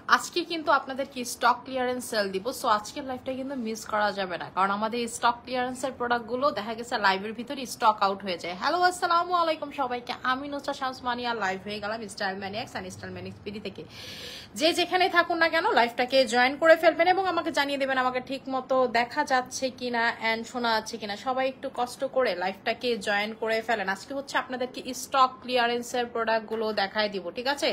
আজকে কিন্তু আপনাদের কি স্টক ক্লিয়ারেন্স সেল দিব, সো আজকের লাইভটা কিন্তু মিস করা যাবে না, কারণ আমাদের এই স্টক ক্লিয়ারেন্সের প্রোডাক্টগুলো দেখা গেছে লাইভের ভিতরে স্টক আউট হয়ে যায়। হ্যালো আসসালামু আলাইকুম সবাইকে, আমি নুসরা শামস মানিয়া লাইভ হয়ে গেলাম স্টাইল ম্যানিয়াক্স অ্যান্ড স্টাইল ম্যানিয়াক্স পিডি থেকে। যে যেখানে থাকুন না কেন লাইভটাকে জয়েন করে ফেলবেন এবং আমাকে জানিয়ে দেবেন আমাকে ঠিক মতো দেখা যাচ্ছে কিনা অ্যান্ড শোনা যাচ্ছে কিনা। সবাই একটু কষ্ট করে লাইভটাকে জয়েন করে ফেলেন। আজকে হচ্ছে আপনাদেরকে স্টক ক্লিয়ারেন্সের প্রোডাক্টগুলো দেখাই দিব, ঠিক আছে?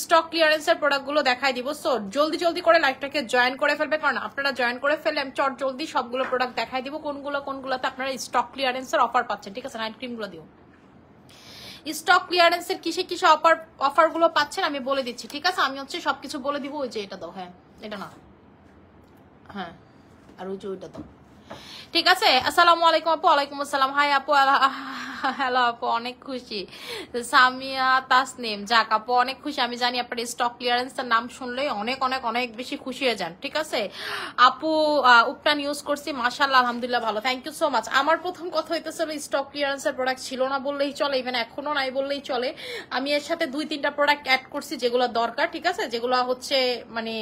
স্টক ক্লিয়ারেন্সের প্রোডাক্টগুলো দেখাই দিব, সো জলদি জলদি করে লাইভটাকে জয়েন করে ফেলবে, কারণ আপনারা জয়েন করে ফেললে আমি চট জলদি সবগুলো প্রোডাক্ট দেখাই দিব কোনগুলোতে আপনারা স্টক ক্লিয়ারেন্সের অফার পাচ্ছেন, ঠিক আছে? নাইট ক্রিমগুলো দিও। স্টক ক্লিয়ারেন্সের কিসে কিসে অফার গুলো পাচ্ছেন আমি বলে দিচ্ছি, ঠিক আছে? আমি হচ্ছে সবকিছু বলে দিব। ওই যে এটা দাও, হ্যাঁ এটা না, হ্যাঁ আর ওই যে ওইটা দাও, ঠিক আছে? আসসালামু আলাইকুম আপু। ওয়ালাইকুম আসসালাম। হাই আপু। হ্যালো আপু, অনেক খুশি। সামিয়া তাসনিম, যাক আপু অনেক খুশি। আমি জানি আপনার স্টক ক্লিয়ারেন্সের নাম শুনলেই অনেক অনেক অনেক বেশি খুশি হয়ে যান, ঠিক আছে আপু? উপটান ইউজ করছি, মাশাআল্লাহ আলহামদুলিল্লাহ ভালো, থ্যাংক ইউ সো মাচ। আমার প্রথম কথা হইতেছিল স্টক ক্লিয়ারেন্সের প্রোডাক্ট ছিল না বললেই চলে, ইভেন এখনো নাই বললেই চলে। আমি এর সাথে 2-3টা প্রোডাক্ট অ্যাড করছি যেগুলো দরকার, ঠিক আছে? যেগুলো হচ্ছে মানে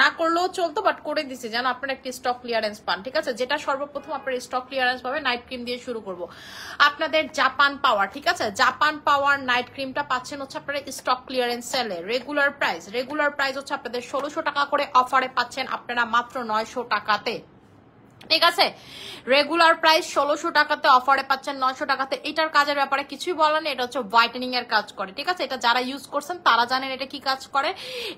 না করলেও চলতো, বাট করে দিছি যেন আপনারা একটা স্টক ক্লিয়ারেন্স পান, ঠিক আছে? যেটা সর্বপ্রথম আপনার স্টক ক্লিয়ারেন্স পাবে, নাইট ক্রিম দিয়ে শুরু করব। আপনাদের জাপান পাওয়ার, ঠিক আছে? জাপান পাওয়ার নাইট ক্রিমটা পাচ্ছেন হচ্ছে আপনারা স্টক ক্লিয়ারেন্স সেলে। রেগুলার প্রাইস হচ্ছে আপনাদের 1600 টাকা করে, অফারে পাচ্ছেন আপনারা মাত্র 900 টাকাতে, ঠিক আছে? রেগুলার প্রাইস 1600 টাকাতে, অফারে পাচ্ছেন 900 টাকাতে। এটার কাজের ব্যাপারে কিছুই বলার নেই, এটা হচ্ছে হোয়াইটেনিং এর কাজ করে, ঠিক আছে? এটা যারা ইউজ করছেন তারা জানেন এটা কি কাজ করে।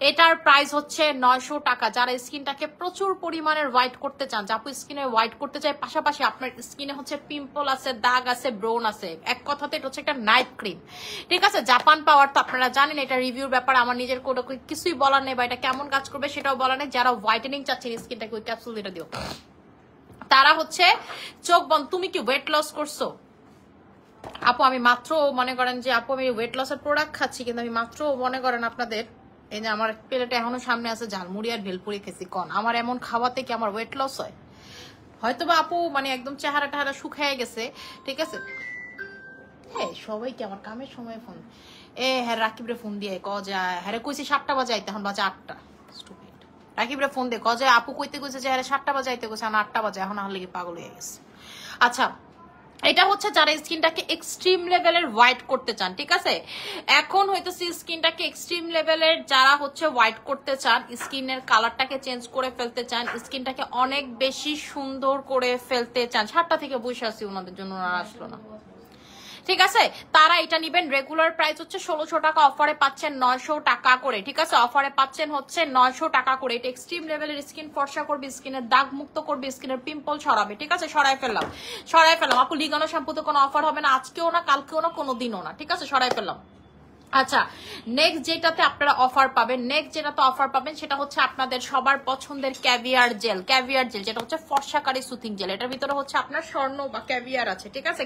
এটার প্রাইস হচ্ছে 900 টাকা। যারা স্কিনটাকে প্রচুর পরিমাণের হোয়াইট করতে চান, আপু স্কিনে হোয়াইট করতে চাই, পাশাপাশি আপনার স্কিনে হচ্ছে পিম্পল আছে, দাগ আছে, ব্রোন আছে, এক কথাতে এটা হচ্ছে একটা নাইট ক্রিম, ঠিক আছে? জাপান পাওয়ার তো আপনারা জানেন, এটা রিভিউর ব্যাপারে আমার নিজের কোনো কিছুই বলার নেই, বা এটা কেমন কাজ করবে সেটাও বলার নেই। যারা হোয়াইটেনিং চাচ্ছেন স্কিনটাকে, ওই ক্যাপসুল এটা দিও। তারা হচ্ছে চোখ বন্ধ। তুমি কি ওয়েট লস করছো আপু? আমি মাত্র মনে করেন যে আপু আমি ওয়েট লসের প্রোডাক্ট খাচ্ছি, কিন্তু আমি মাত্র মনে করেন আপনাদের এই যে আমার প্লেটে এখনো সামনে আছে ঝালমুড়ি আর ভেলপুরি খেছি। কন আমার এমন খাওয়াতে কি আমার ওয়েট লস হয়? হয়তো বা আপু মানে একদম চেহারা টেহারা শুকায় গেছে, ঠিক আছে? হ্যাঁ সবাইকে আমার কামের সময় ফোন হ্যাঁ রাকিবরে ফোন দিয়ে ক যায়, হ্যাঁ কইছি 7টা বাজাইতে, এখন বাজে 8টা। রাকিবরে ফোন দে কজে আপু কইতে কইছে যে 7টা বাজাইতে কইছে, এখন 8টা বাজে, এখন হলে কি পাগল হয়ে গেছে। আচ্ছা, এটা হচ্ছে যারা স্কিনটাকে এক্সট্রিম লেভেলের হোয়াইট করতে চান, ঠিক আছে? এখন হইতেছে স্কিনটাকে এক্সট্রিম লেভেলের যারা হচ্ছে হোয়াইট করতে চান, স্কিনের কালারটাকে চেঞ্জ করে ফেলতে চান, স্কিনটাকে অনেক বেশি সুন্দর করে ফেলতে চান। 7টা থেকে বসে আসি ওনাদের জন্য, ওনারা আসলো না, ঠিক আছে? তারা এটা নিবেন। রেগুলার প্রাইস হচ্ছে 1600 টাকা, অফারে পাচ্ছেন 900 টাকা করে, ঠিক আছে? অফারে পাচ্ছেন হচ্ছে 900 টাকা করে। এটা এক্সট্রিম লেভেলের স্কিন ফর্সা করবে, স্কিনের দাগ মুক্ত করবে, স্কিনের পিম্পল ছড়াবে, ঠিক আছে? সরাই ফেললাম আপু। লিগানো শ্যাম্পুতে কোনো অফার হবে না, আজকেও না, কালকেও না, কোনো দিনও না, ঠিক আছে? সরাই ফেললাম। আচ্ছা, নেক্সট যেটাতে আপনারা অফার পাবেন সেটা হচ্ছে আপনাদের সবার পছন্দের ক্যাভিয়ার জেল, যেটা হচ্ছে ফর্সাকারী সুথিং জেল। এটার ভিতরে হচ্ছে আপনার স্বর্ণ বা ক্যাভিয়ার আছে, ঠিক আছে?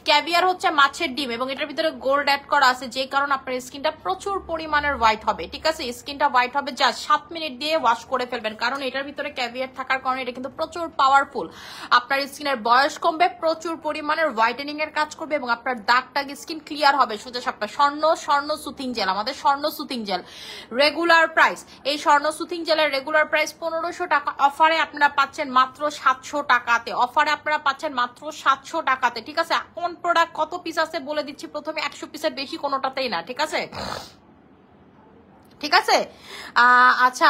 ক্যাভিয়ার হচ্ছে মাছের ডিম, এবং এটার ভিতরে গোল্ড অ্যাড করা আছে, যে কারণে আপনার স্কিনটা প্রচুর পরিমাণের হোয়াইট হবে, ঠিক আছে? স্কিনটা হোয়াইট হবে জাস্ট 7 মিনিট দিয়ে ওয়াশ করে ফেলবেন, কারণ এটার ভিতরে ক্যাভিয়ার থাকার কারণে এটা কিন্তু প্রচুর পাওয়ারফুল। আপনার স্কিনের বয়স কমবে, প্রচুর পরিমাণের হোয়াইটেনিং এর কাজ করবে, এবং আপনার দাগ টাগ স্কিন ক্লিয়ার হবে সোজা সাপটা। স্বর্ণ সুথিং জেল, আমাদের স্বর্ণ সুথিং জেল রেগুলার প্রাইস, এই স্বর্ণ সুথিং জেলের রেগুলার প্রাইস 1500 টাকা, অফারে আপনারা পাচ্ছেন মাত্র 700 টাকাতে, ঠিক আছে? কোন প্রোডাক্ট কত পিস আছে বলে দিচ্ছি প্রথমে, 100 পিসের বেশি কোনোটাতেই না, ঠিক আছে? আচ্ছা,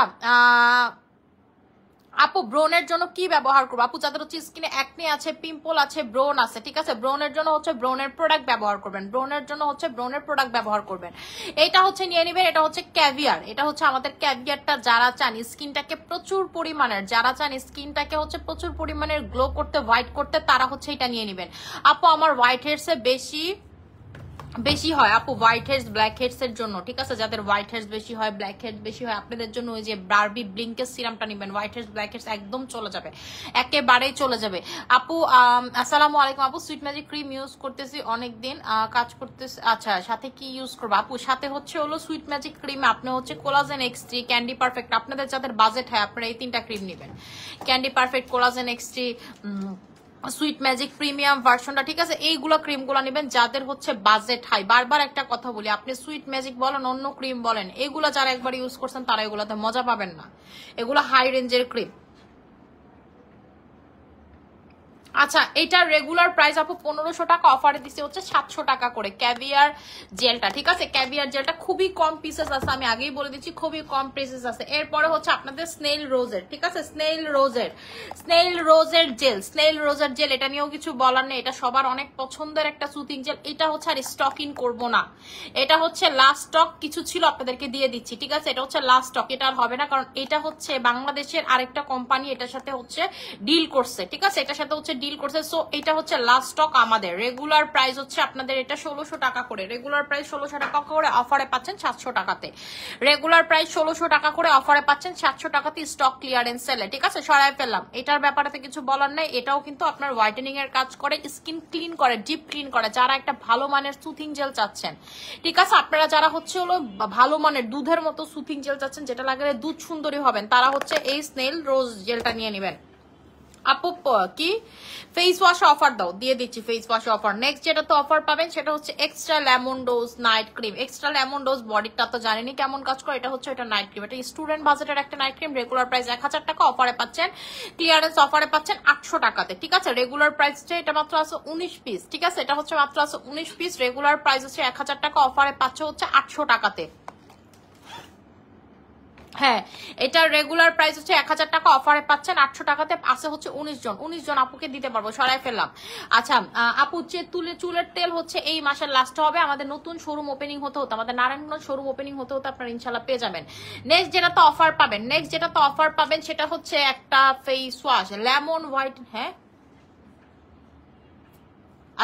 আপু ব্রোনের জন্য কি ব্যবহার করবো? আপু যাদের হচ্ছে স্কিনে অ্যাকনে আছে, পিম্পল আছে, ব্রোন আছে, ঠিক আছে? ব্রোনের জন্য হচ্ছে ব্রোনের প্রোডাক্ট ব্যবহার করবেন। এটা হচ্ছে নিয়ে নিবেন। এটা হচ্ছে ক্যাভিয়ার, এটা হচ্ছে আমাদের ক্যাভিয়ারটা। যারা চান স্কিনটাকে প্রচুর পরিমাণের গ্লো করতে, হোয়াইট করতে, তারা হচ্ছে এটা নিয়ে নিবেন। আপু আমার হোয়াইট হেডসে বেশি হয় আপু, হোয়াইট হেডস ব্ল্যাক হেডস এর জন্য, ঠিক আছে? যাদের হোয়াইট হেডস বেশি হয়, ব্ল্যাক হেডস বেশি হয়, আপনাদের জন্য ওই যে বারবি ব্লিঙ্কের সিরামটা নিবেন। হোয়াইট হেডস ব্ল্যাক হেডস একদম চলে যাবে, একেবারেই চলে যাবে। আপু আসসালামু আলাইকুম আপু, সুইট ম্যাজিক ক্রিম ইউজ করতেছি অনেকদিন, কাজ করতেছি। আচ্ছা, সাথে কি ইউজ করবো আপু? সাথে হচ্ছে হলো সুইট ম্যাজিক ক্রিম, আপনি হচ্ছে কোলাজেন এক্স3, ক্যান্ডি পারফেক্ট। আপনাদের যাদের বাজেট হয় আপনারা এই 3টা ক্রিম নিবেন, ক্যান্ডি পারফেক্ট, কোলাজেন এক্স3, সুইট ম্যাজিক প্রিমিয়াম ভার্সনটা, ঠিক আছে? এইগুলো ক্রিমগুলো নেবেন যাদের হচ্ছে বাজেট হাই। বারবার একটা কথা বলি, আপনি সুইট ম্যাজিক বলেন অন্য ক্রিম বলেন, এগুলা যারা একবার ইউজ করছেন তারা এগুলাতে মজা পাবেন না। এগুলো হাই রেঞ্জের ক্রিম। আচ্ছা, এটার রেগুলার প্রাইস আপু 1500 টাকা, অফারে দিচ্ছে হচ্ছে 700 টাকা করে ক্যাভিয়ার জেলটা, ঠিক আছে? ক্যাভিয়ার জেলটা খুবই কম পিসেস আছে, আমি আগেই বলে দিচ্ছি খুবই কম পিসেস আছে। এরপরে হচ্ছে আপনাদের স্নেইল রোজের, ঠিক আছে? স্নেইল রোজের জেল, স্নেইল রোজের জেল, এটা নিয়েও কিছু বলার নেই, এটা সবার অনেক পছন্দের একটা সুতিং জেল। এটা হচ্ছে আর স্টক ইন করবো না, এটা হচ্ছে লাস্ট স্টক, কিছু ছিল আপনাদেরকে দিয়ে দিচ্ছি, ঠিক আছে? এটা হচ্ছে লাস্ট স্টক, এটা আর হবে না, কারণ এটা হচ্ছে বাংলাদেশের আরেকটা কোম্পানি এটার সাথে হচ্ছে ডিল করছে, ঠিক আছে? এটার সাথে হচ্ছে ডিল করছে, সো এটা হচ্ছে লাস্ট স্টক আমাদের। রেগুলার প্রাইস হচ্ছে আপনাদের এটা 1600 টাকা করে, রেগুলার প্রাইস 1600 টাকা করে, অফারে পাচ্ছেন 700 টাকাতে। রেগুলার প্রাইস 1600 টাকা করে, অফারে পাচ্ছেন 700 টাকাতে, স্টক ক্লিয়ারেন্স সেলে, ঠিক আছে? সরাই ফেললাম, এটার ব্যাপারে কিছু বলার নাই। এটাও কিন্তু আপনার হোয়াইটেনিং এর কাজ করে, স্কিন ক্লিন করে, ডিপ ক্লিন করে, যারা একটা ভালো মানের সুথিং জেল চাচ্ছেন, ঠিক আছে? আপনারা যারা হচ্ছে হলো ভালো মানের দুধের মতো সুথিং জেল চাচ্ছেন, যেটা লাগলে দুধ সুন্দরী হবেন, তারা হচ্ছে এই স্নেল রোজ জেলটা নিয়ে নেবেন। আপু কি ফেস ওয়াশ অফার দাও, দিয়ে দিচ্ছি ফেস ওয়াশ অফার। নেক্সট যেটা তো অফার পাবেন সেটা হচ্ছে extra lemon dose night cream. Extra lemon dose বডিটা তো জানেনি কেমন কাজ করে, এটা হচ্ছে এটা নাইট ক্রিম, এটা স্টুডেন্ট বাজেটের একটা নাইট ক্রিম। রেগুলার প্রাইস 1000 টাকা, অফারে পাচ্ছেন ক্লিয়ারেন্স অফারে পাচ্ছেন 800 টাকাতে, ঠিক আছে? রেগুলার প্রাইস এটা মাত্র আছে 19 পিস, ঠিক আছে? এটা হচ্ছে মাত্র আছে 19 পিস, রেগুলার প্রাইস হচ্ছে 1000 টাকা, অফারে পাচ্ছে হচ্ছে 800 টাকাতে। হ্যাঁ, এটার রেগুলার প্রাইস হচ্ছে 1000 টাকা, অফারে পাচ্ছেন 800 টাকাতে। আছে হচ্ছে 19 জন আপুকে দিতে পারবো, সরাই ফেললাম। আচ্ছা আপু, যে চুলের তেল হচ্ছে এই মাসের লাস্ট হবে, আমাদের নতুন শোরুম ওপেনিং হতে হতো, আমাদের নারায়ণগঞ্জ শোরুম ওপেনিং হতে হতো, আপনারা ইনশাল্লাহ পেয়ে যাবেন। নেক্সট যেটা তো অফার পাবেন সেটা হচ্ছে একটা ফেস ওয়াশ লেমন হোয়াইট। হ্যাঁ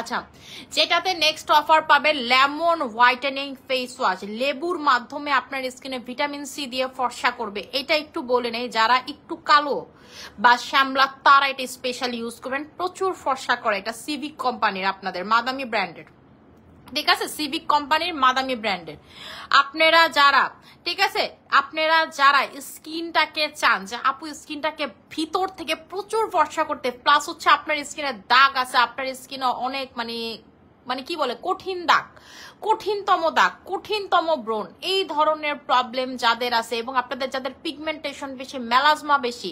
আচ্ছা, যেটাতে নেক্সট অফার পাবে লেমন হোয়াইটেনিং ফেস ওয়াশ, লেবুর মাধ্যমে আপনার স্কিনে ভিটামিন সি দিয়ে ফর্সা করবে। এটা একটু বলে নেই, যারা একটু কালো বা শ্যামলা তারা এটা স্পেশালি ইউজ করবেন, প্রচুর ফর্সা করে। এটা সিভিক কোম্পানির, আপনাদের মাদামি ব্র্যান্ডের, ঠিক আছে? সিভিক কোম্পানির মাদামি ব্র্যান্ডের। আপনারা যারা, ঠিক আছে, আপনারা যারা স্কিনটাকে চান যে আপু স্কিনটাকে ভিতর থেকে প্রচুর ফর্সা করতে, প্লাস হচ্ছে আপনার স্কিনে দাগ আছে, আপনার স্কিনে অনেক মানে মানে কি বলে কঠিন দাগ, কঠিনতম দাগ, কঠিনতম ব্রণ, এই ধরনের প্রবলেম যাদের আছে, এবং আপনাদের যাদের পিগমেন্টেশন বেশি, মেলাজমা বেশি,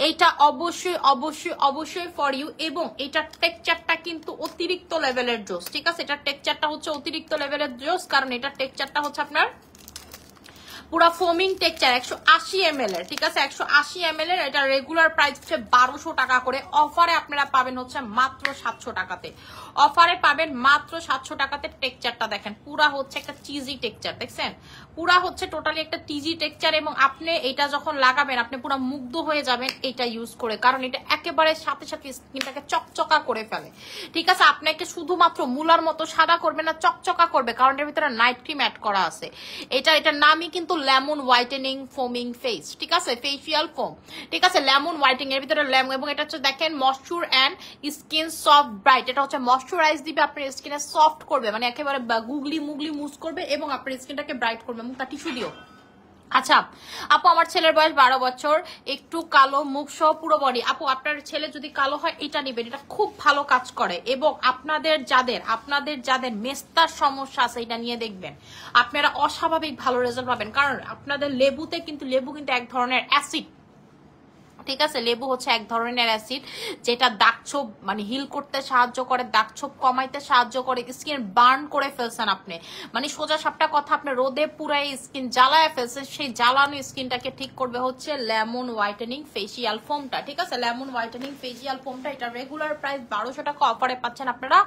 এইটা অবশ্যই অবশ্যই অবশ্যই ফর ইউ। এবং এটার টেক্সচারটা কিন্তু অতিরিক্ত লেভেলের জোস, ঠিক আছে? এটার টেক্সচারটা হচ্ছে অতিরিক্ত লেভেলের জোস, কারণ এটার টেক্সচারটা হচ্ছে আপনার পুরা ফোমিং টেক্সচার, 180 ml এর, ঠিক আছে? 180 ml এর। এটা রেগুলার প্রাইস হচ্ছে 1200 টাকা করে, অফারে আপনারা পাবেন হচ্ছে মাত্র 700 টাকাতে, অফারে পাবেন মাত্র 700 টাকাতে। টেক্সচারটা দেখেন, পুরা হচ্ছে একটা চিজি টেক্সচার, দেখছেন? পুরা হচ্ছে টোটালি একটা চিজি টেক্সচার, এবং আপনি এটা যখন লাগাবেন আপনি পুরো মুগ্ধ হয়ে যাবেন এটা ইউজ করে, কারণ এটা একেবারে সাথে সাথে স্কিনটাকে চকচকা করে ফেলে, ঠিক আছে? আপনাকে শুধুমাত্র মুলার মতো সাদা করবে না, চকচকা করবে, কারণ এর ভিতরে নাইট ক্রিম অ্যাড করা আছে। এটার নামই কিন্তু লেমন হোয়াইটেনিং ফোমিং ফেস, ঠিক আছে? ফেসিয়াল ফোম, ঠিক আছে? লেমন হোয়াইটেনিং এর ভিতরে লেমন, এবং এটা হচ্ছে দেখেন moisture and skin soft bright. এটা হচ্ছে ময়শ্চারাইজ দিবে, আপনার স্কিনে সফট করবে, মানে একেবারে গুগলি মুগলি মুজ করবে, এবং আপনার স্কিনটাকে ব্রাইট করবে। মুখটা টিস্যু দিও। আচ্ছা আপু, আমার ছেলের বয়স 12 বছর, একটু কালো, মুখ সহ পুরো বডি। আপু আপনার ছেলে যদি কালো হয় এটা নেবেন, এটা খুব ভালো কাজ করে। এবং আপনাদের যাদের মেস্তার সমস্যা আছে এটা নিয়ে দেখবেন, আপনারা অস্বাভাবিক ভালো রেজাল্ট পাবেন। কারণ আপনাদের লেবু কিন্তু এক ধরনের অ্যাসিড, ঠিক আছে? লেবু হচ্ছে এক ধরনের অ্যাসিড, যেটা দাগছোপ মানে হিল করতে সাহায্য করে, দাগছোপ কমাইতে সাহায্য করে। স্কিন বার্ন করে ফেলছেন আপনি, মানে সোজা সাপটা কথা, আপনি রোদে পুরাই স্কিন জ্বালায় ফেলছেন, সেই জ্বালানো স্কিনটাকে ঠিক করবে হচ্ছে লেমন হোয়াইটেনিং ফেসিয়াল ফোমটা, ঠিক আছে? লেমন হোয়াইটেনিং ফেসিয়াল ফোমটা, এটা রেগুলার প্রাইস 1200 টাকা, অফারে পাচ্ছেন আপনারা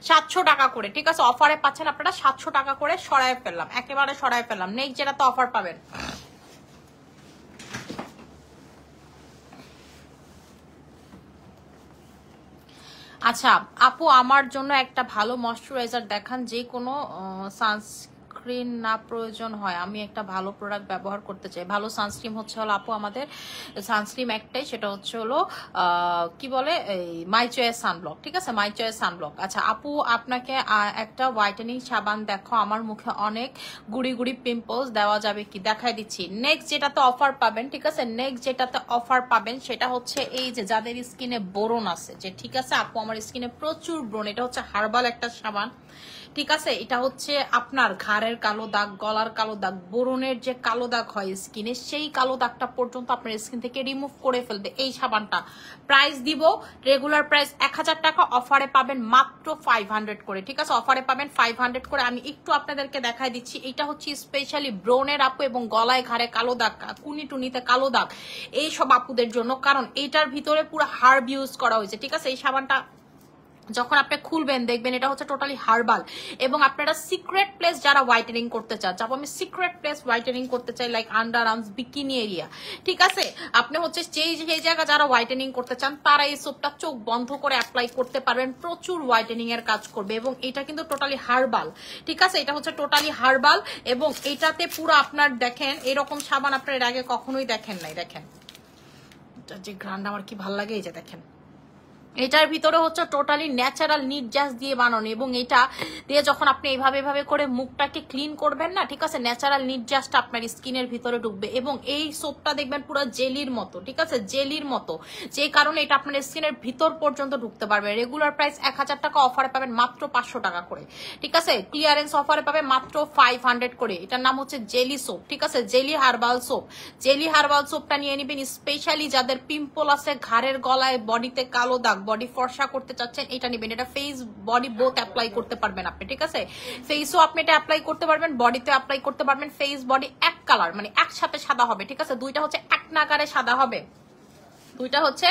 700 টাকা করে, ঠিক আছে? অফারে পাচ্ছেন আপনারা 700 টাকা করে, সরায় ফেললাম, একেবারে সরায় ফেললাম। নেক্সট যেটা তো অফার পাবেন, আচ্ছা আপু আমার জন্য একটা ভালো ময়শ্চারাইজার দেখান, যে কোনো সানস্ক্রিন সানস্ক্রিন না প্রয়োজন হয়, আমি একটা ভালো প্রোডাক্ট ব্যবহার করতে চাই। ভালো সানস্ক্রিন হচ্ছে হলো আপু আমাদের সানস্ক্রিন একটাই, সেটা হচ্ছে হলো কি বলে এই মাই চয়েস সানব্লক, ঠিক আছে, মাই চয়েস সানব্লক। আচ্ছা আপু আপনাকে একটা হোয়াইটেনিং সাবান দেখো, আমার মুখে অনেক গুড়ি গুড়ি পিম্পলস, দেওয়া যাবে কি? দেখাই দিচ্ছি। নেক্সট যেটাতে অফার পাবেন, ঠিক আছে, নেক্সট যেটাতে অফার পাবেন সেটা হচ্ছে এই যে যাদের স্কিনে ব্রণ আছে, যে ঠিক আছে আপু আমার স্কিনে প্রচুর ব্রণ, এটা হচ্ছে হার্বাল একটা সাবান, ঠিক আছে। এটা হচ্ছে আপনার ঘাড়ের কালো দাগ, গলার কালো দাগ, ব্রণের যে কালো দাগ হয় স্কিনে, সেই কালো দাগটা পর্যন্ত আপনার স্কিন থেকে রিমুভ করে ফেলবে এই সাবানটা। প্রাইস দিব রেগুলার প্রাইস 1000 টাকা, অফারে পাবেন মাত্র 500 করে, ঠিক আছে, অফারে পাবেন 500 করে। আমি একটু আপনাদেরকে দেখাই দিচ্ছি। এটা হচ্ছে স্পেশালি ব্রণের আপু এবং গলায় ঘাড়ে কালো দাগ, কুনি টুনিতে কালো দাগ, এই সব আপুদের জন্য, কারণ এইটার ভিতরে পুরো হার্ব ইউজ করা হয়েছে, ঠিক আছে। এই সাবানটা যখন আপনি খুলবেন দেখবেন এটা হচ্ছে টোটালি হার্বাল, এবং আপনারা সিক্রেট প্লেস যারা হোয়াইটেনিং করতে চান, যাবো আমি সিক্রেট প্লেস হোয়াইটেনিং করতে চাই, like under arms, bikini area, ঠিক আছে, আপনি হচ্ছে সেই জায়গা যারা হোয়াইটেনিং করতে চান তারা এই সোপটা চোখ বন্ধ করে অ্যাপ্লাই করতে পারবেন, প্রচুর হোয়াইটেনিং এর কাজ করবে, এবং এটা কিন্তু টোটালি হার্বাল, ঠিক আছে, এটা হচ্ছে টোটালি হার্বাল, এবং এটাতে পুরো আপনার দেখেন এরকম সাবান আপনার এর আগে কখনোই দেখেন নাই। দেখেন যে গ্রান্ড আমার কি ভাল লাগে, এই যে দেখেন এটার ভিতরে হচ্ছে টোটালি ন্যাচারাল নির্যাস দিয়ে বানানো, এবং এটা দিয়ে যখন আপনি এইভাবে করে মুখটাকে ক্লিন করবেন না, ঠিক আছে, ন্যাচারাল নির্যাসটা আপনার স্কিনের ভিতরে ঢুকবে, এবং এই সোপটা দেখবেন পুরো জেলির মতো, ঠিক আছে, জেলির মতো, যে কারণে এটা আপনার স্কিনের ভিতর পর্যন্ত ঢুকতে পারবে। রেগুলার প্রাইস 1000 টাকা, অফারে পাবেন মাত্র 500 টাকা করে, ঠিক আছে, ক্লিয়ারেন্স অফারে পাবেন মাত্র 500 করে। এটার নাম হচ্ছে জেলি সোপ, ঠিক আছে, jelly herbal soap. Jelly herbal সোপটা নিয়ে নেবেন স্পেশালি যাদের পিম্পল আছে, ঘাড়ের গলায়, বডিতে কালো দাগ, বডি ফর্সা করতে চাচ্ছেন, এটা নেবেন। এটা ফেস বডি বোথ অ্যাপ্লাই করতে পারবেন আপনি, ঠিক আছে, ফেসও আপনি এটা অ্যাপ্লাই করতে পারবেন, বডিতে অ্যাপ্লাই করতে পারবেন, ফেস বডি এক কালার, মানে একসাথে সাদা হবে, ঠিক আছে, দুইটা হচ্ছে এক নাগারে সাদা হবে, দুইটা হচ্ছে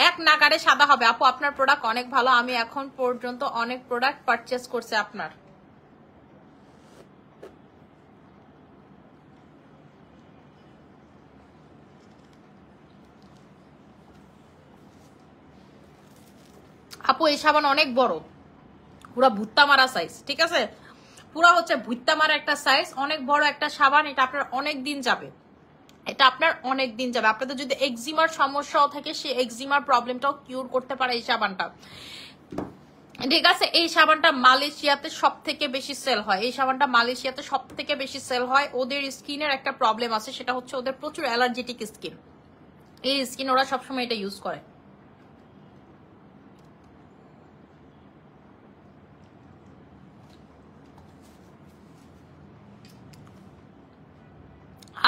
এক নাগারে সাদা হবে। আপু আপনার প্রোডাক্ট অনেক ভালো, আমি এখন পর্যন্ত অনেক প্রোডাক্ট পারচেস করছি আপনার। আপু এই সাবান অনেক বড়, পুরা ভুত্তা মারা সাইজ, ঠিক আছে, পুরা হচ্ছে ভুত্তা মারা একটা সাইজ, অনেক বড় একটা সাবান, এটা আপনার অনেক দিন যাবে, এটা আপনার অনেক দিন যাবে। আপনাদের যদি এক্সিমার সমস্যাও থাকে সেই এক্সিমার প্রবলেমটাও কিউর করতে পারে এই সাবানটা, ঠিক আছে। এই সাবানটা মালয়েশিয়াতে সব থেকে বেশি সেল হয়, এই সাবানটা মালয়েশিয়াতে সব থেকে বেশি সেল হয়। ওদের স্কিনের একটা প্রবলেম আছে, সেটা হচ্ছে ওদের প্রচুর অ্যালার্জেটিক স্কিন, এই স্কিন ওরা সবসময় এটা ইউজ করে।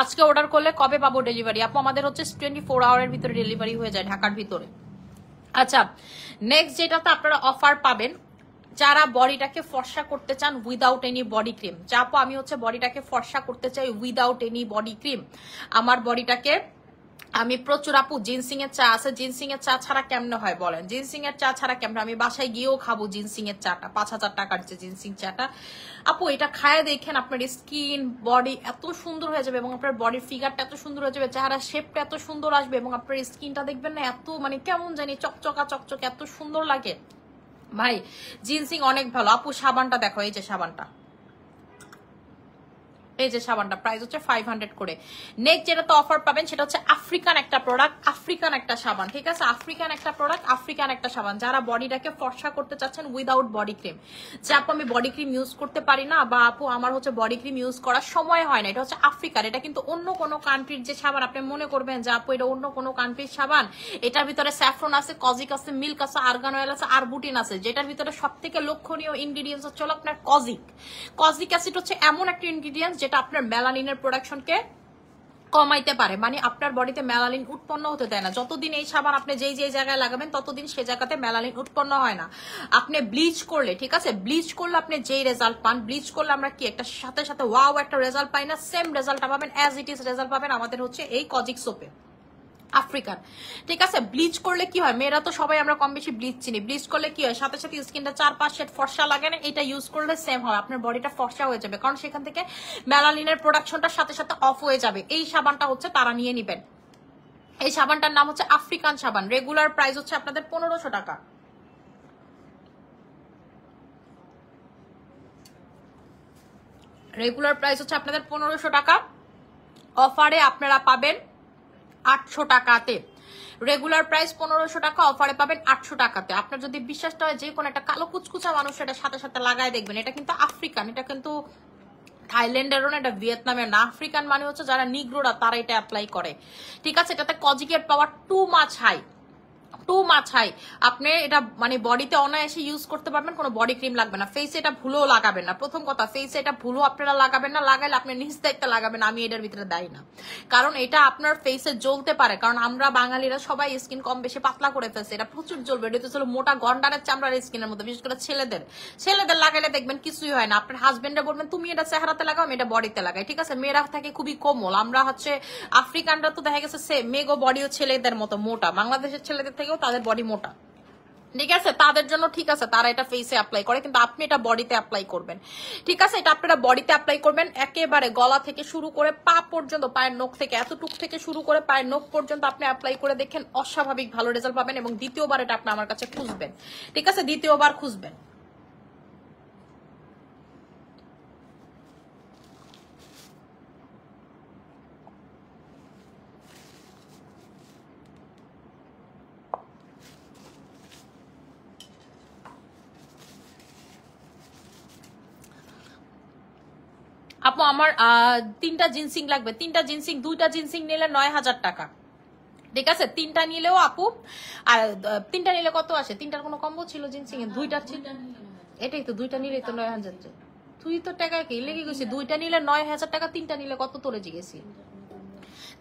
আজকে অর্ডার করলে কবে পাবো ডেলিভারি? আপু আমাদের হচ্ছে 24 আওয়ারের ভিতরে ডেলিভারি হয়ে যায় ঢাকার ভিতরে। আচ্ছা নেক্সট যেটাতে আপনারা অফার পাবেন, যারা বডিটাকে ফর্সা করতে চান উইদাউট এনি বডি ক্রিম, যা আপু আমি হচ্ছে বডিটাকে ফর্সা করতে চাই উইদাউট এনি বডি ক্রিম, আমার বডিটাকে আমি প্রচুর, আপু জিনসিং এর চা আছে, জিনসিং এর চা ছাড়া কেমনে হয় বলেন, জিনসিং এর চা ছাড়া কেমনে, আমি বাসায় গিয়েও খাবো জিনসিং এর চাটা, 5000 টাকার যে জিনসিং চাটা, আপু এটা খায় দেখেন আপনার স্কিন বডি এত সুন্দর হয়ে যাবে, এবং আপনার বডির ফিগারটা এত সুন্দর হয়ে যাবে, চেহারা শেপটা এত সুন্দর আসবে, এবং আপনার স্কিনটা দেখবেন না এত মানে কেমন জানি চকচকা চকচকে এত সুন্দর লাগে ভাই। জিনসিং অনেক ভালো। আপু সাবানটা দেখো, এই যে সাবানটা, এই যে সাবানটা প্রাইস হচ্ছে 500 করে। নেক্সট যেটা তো অফার পাবেন সেটা হচ্ছে আফ্রিকান একটা প্রোডাক্ট, আফ্রিকান একটা সাবান, ঠিক আছে, আফ্রিকান একটা প্রোডাক্ট, আফ্রিকান একটা সাবান, যারা বডিটাকে ফর্সা করতে চাচ্ছেন উইদাউট বডি ক্রিম, যে আপু আমি বডি ক্রিম ইউজ করতে পারি না, বা আপু আমার হচ্ছে বডি ক্রিম ইউজ করার সময় হয় না, এটা হচ্ছে আফ্রিকার, এটা কিন্তু অন্য কোনো কান্ট্রির যে সাবান আপনি মনে করবেন যে আপু এটা অন্য কোনো কান্ট্রির সাবান, এটার ভিতরে স্যাফরন আছে, কজিক আছে, মিল্ক আছে, আর্গান অয়েল আছে, আরবুটিন আছে, যেটার ভিতরে সব থেকে লক্ষণীয় ইনগ্রিডিয়েন্টস হচ্ছে আপনার কজিক। কজিক অ্যাসিড হচ্ছে এমন একটা ইনগ্রিডিয়েন্টস যেটা আপনার মেলানিনের প্রোডাকশনকে কমাইতে পারে, মানে আপনার বডিতে মেলানিন উৎপন্ন হতে দেয় না। যতদিন এই সাবান আপনি যেই যেই জায়গায় লাগাবেন ততদিন সে জায়গাতে মেলানিন উৎপন্ন হয় না। আপনি ব্লিচ করলে, ঠিক আছে, ব্লিচ করলে আপনি যেই রেজাল্ট পান, ব্লিচ করলে আমরা কি একটা সাথে সাথে ওয়াও একটা রেজাল্ট পাই না, সেম রেজাল্টটা পাবেন, অ্যাজ ইট ইজ রেজাল্ট পাবেন আমাদের হচ্ছে এই কজিক সোপে আফ্রিকান, ঠিক আছে। ব্লিচ করলে কি হয়, মেয়েরা তো সবাই আমরা কম বেশি ব্লিচ চিনি, ব্লিচ করলে কি হয় সাথে সাথে স্কিনটা 4-5 শেড ফর্সা লাগে না, এটা ইউজ করলে সেম হয়, আপনার বডিটা ফর্সা হয়ে যাবে, কারণ সেখান থেকে মেলানিনের প্রোডাকশনটা সাথে সাথে অফ হয়ে যাবে। এই সাবানটা হচ্ছে তারা নিয়ে নিবেন, এই সাবানটার নাম হচ্ছে আফ্রিকান সাবান, রেগুলার প্রাইস হচ্ছে আপনাদের 1500 টাকা। রেগুলার প্রাইস হচ্ছে আপনাদের 1500 টাকা, অফারে আপনারা পাবেন 800 টাকাতে। রেগুলার প্রাইস 1500 টাকা, অফারে পাবেন 800 টাকাতে। আপনার যদি বিশ্বাসটা হয় যে কোনো একটা কালো কুচকুচা মানুষ এটা সাথে সাথে লাগায় দেখবেন, এটা কিন্তু আফ্রিকান, এটা কিন্তু থাইল্যান্ডেরও না, এটা ভিয়েতনামের না। আফ্রিকান মানে হচ্ছে যারা নিগ্রোরা তারা এটা অ্যাপ্লাই করে, ঠিক আছে। এটাতে কনজুগেট পাওয়ার টু মাছ হাই। আপনি এটা মানে বডিতে অনায়াসে ইউজ করতে পারবেন, কোনো বডি ক্রিম লাগবে না। ফেসে এটা ভুলেও লাগাবেন না, প্রথম কথা। ফেসে এটা ভুলেও আপনারা লাগাবেন না, লাগাইলে আপনি নিজ দায়িত্বে লাগাবেন, আমি এটার ভিতরে দায়ী না। কারণ এটা আপনার ফেসে জ্বলতে পারে, কারণ আমরা বাঙালিরা সবাই স্কিন কম বেশি পাতলা করে ফেলছে, এটা প্রচুর জ্বলবে। এটা ছিল মোটা গন্ডারের চামড়ার স্কিনের মধ্যে, বিশেষ করে ছেলেদের লাগাইলে দেখবেন কিছুই হয় না। আপনার হাজবেন্ডে বলবেন তুমি এটা চেহারাতে লাগাও, আমি এটা বডিতে লাগাই, ঠিক আছে। মেয়েরা থাকে খুবই কোমল, আমরা হচ্ছে আফ্রিকানরা তো দেখা গেছে মেগো বডিও ছেলেদের মতো মোটা, বাংলাদেশের ছেলেদের থেকেও তাদের বডি মোটা, ঠিক আছে। তাদের জন্য ঠিক আছে, তারা এটা ফেসে অ্যাপ্লাই করে, কিন্তু আপনি এটা বডিতে অ্যাপ্লাই করবেন, ঠিক আছে। এটা আপনারা বডিতে অ্যাপ্লাই করবেন, একেবারে গলা থেকে শুরু করে পা পর্যন্ত, পায়ের নখ থেকে এতটুক থেকে শুরু করে পায়ের নখ পর্যন্ত আপনি অ্যাপ্লাই করে দেখেন, অস্বাভাবিক ভালো রেজাল্ট পাবেন। এবং দ্বিতীয়বার এটা আপনি আমার কাছে খুঁজবেন, ঠিক আছে, দ্বিতীয়বার খুঁজবেন। আপু আমার 3টা জিনসিং লাগবে, 3টা জিনসিং, 2টা জিনসিং নিলে 9000 টাকা, ঠিক আছে। 3টা নিলেও আপু, আর 3টা নিলে কত আসে? 3টার কোনো কম্বো ছিল জিনসিং এর? 2টা ছিল, এটাই তো 2টা নিলেই তো 9000। তুই তো টাকা কি লেগে গেছি, 2টা নিলে 9000 টাকা, 3টা নিলে কত তোরে জিগেছি?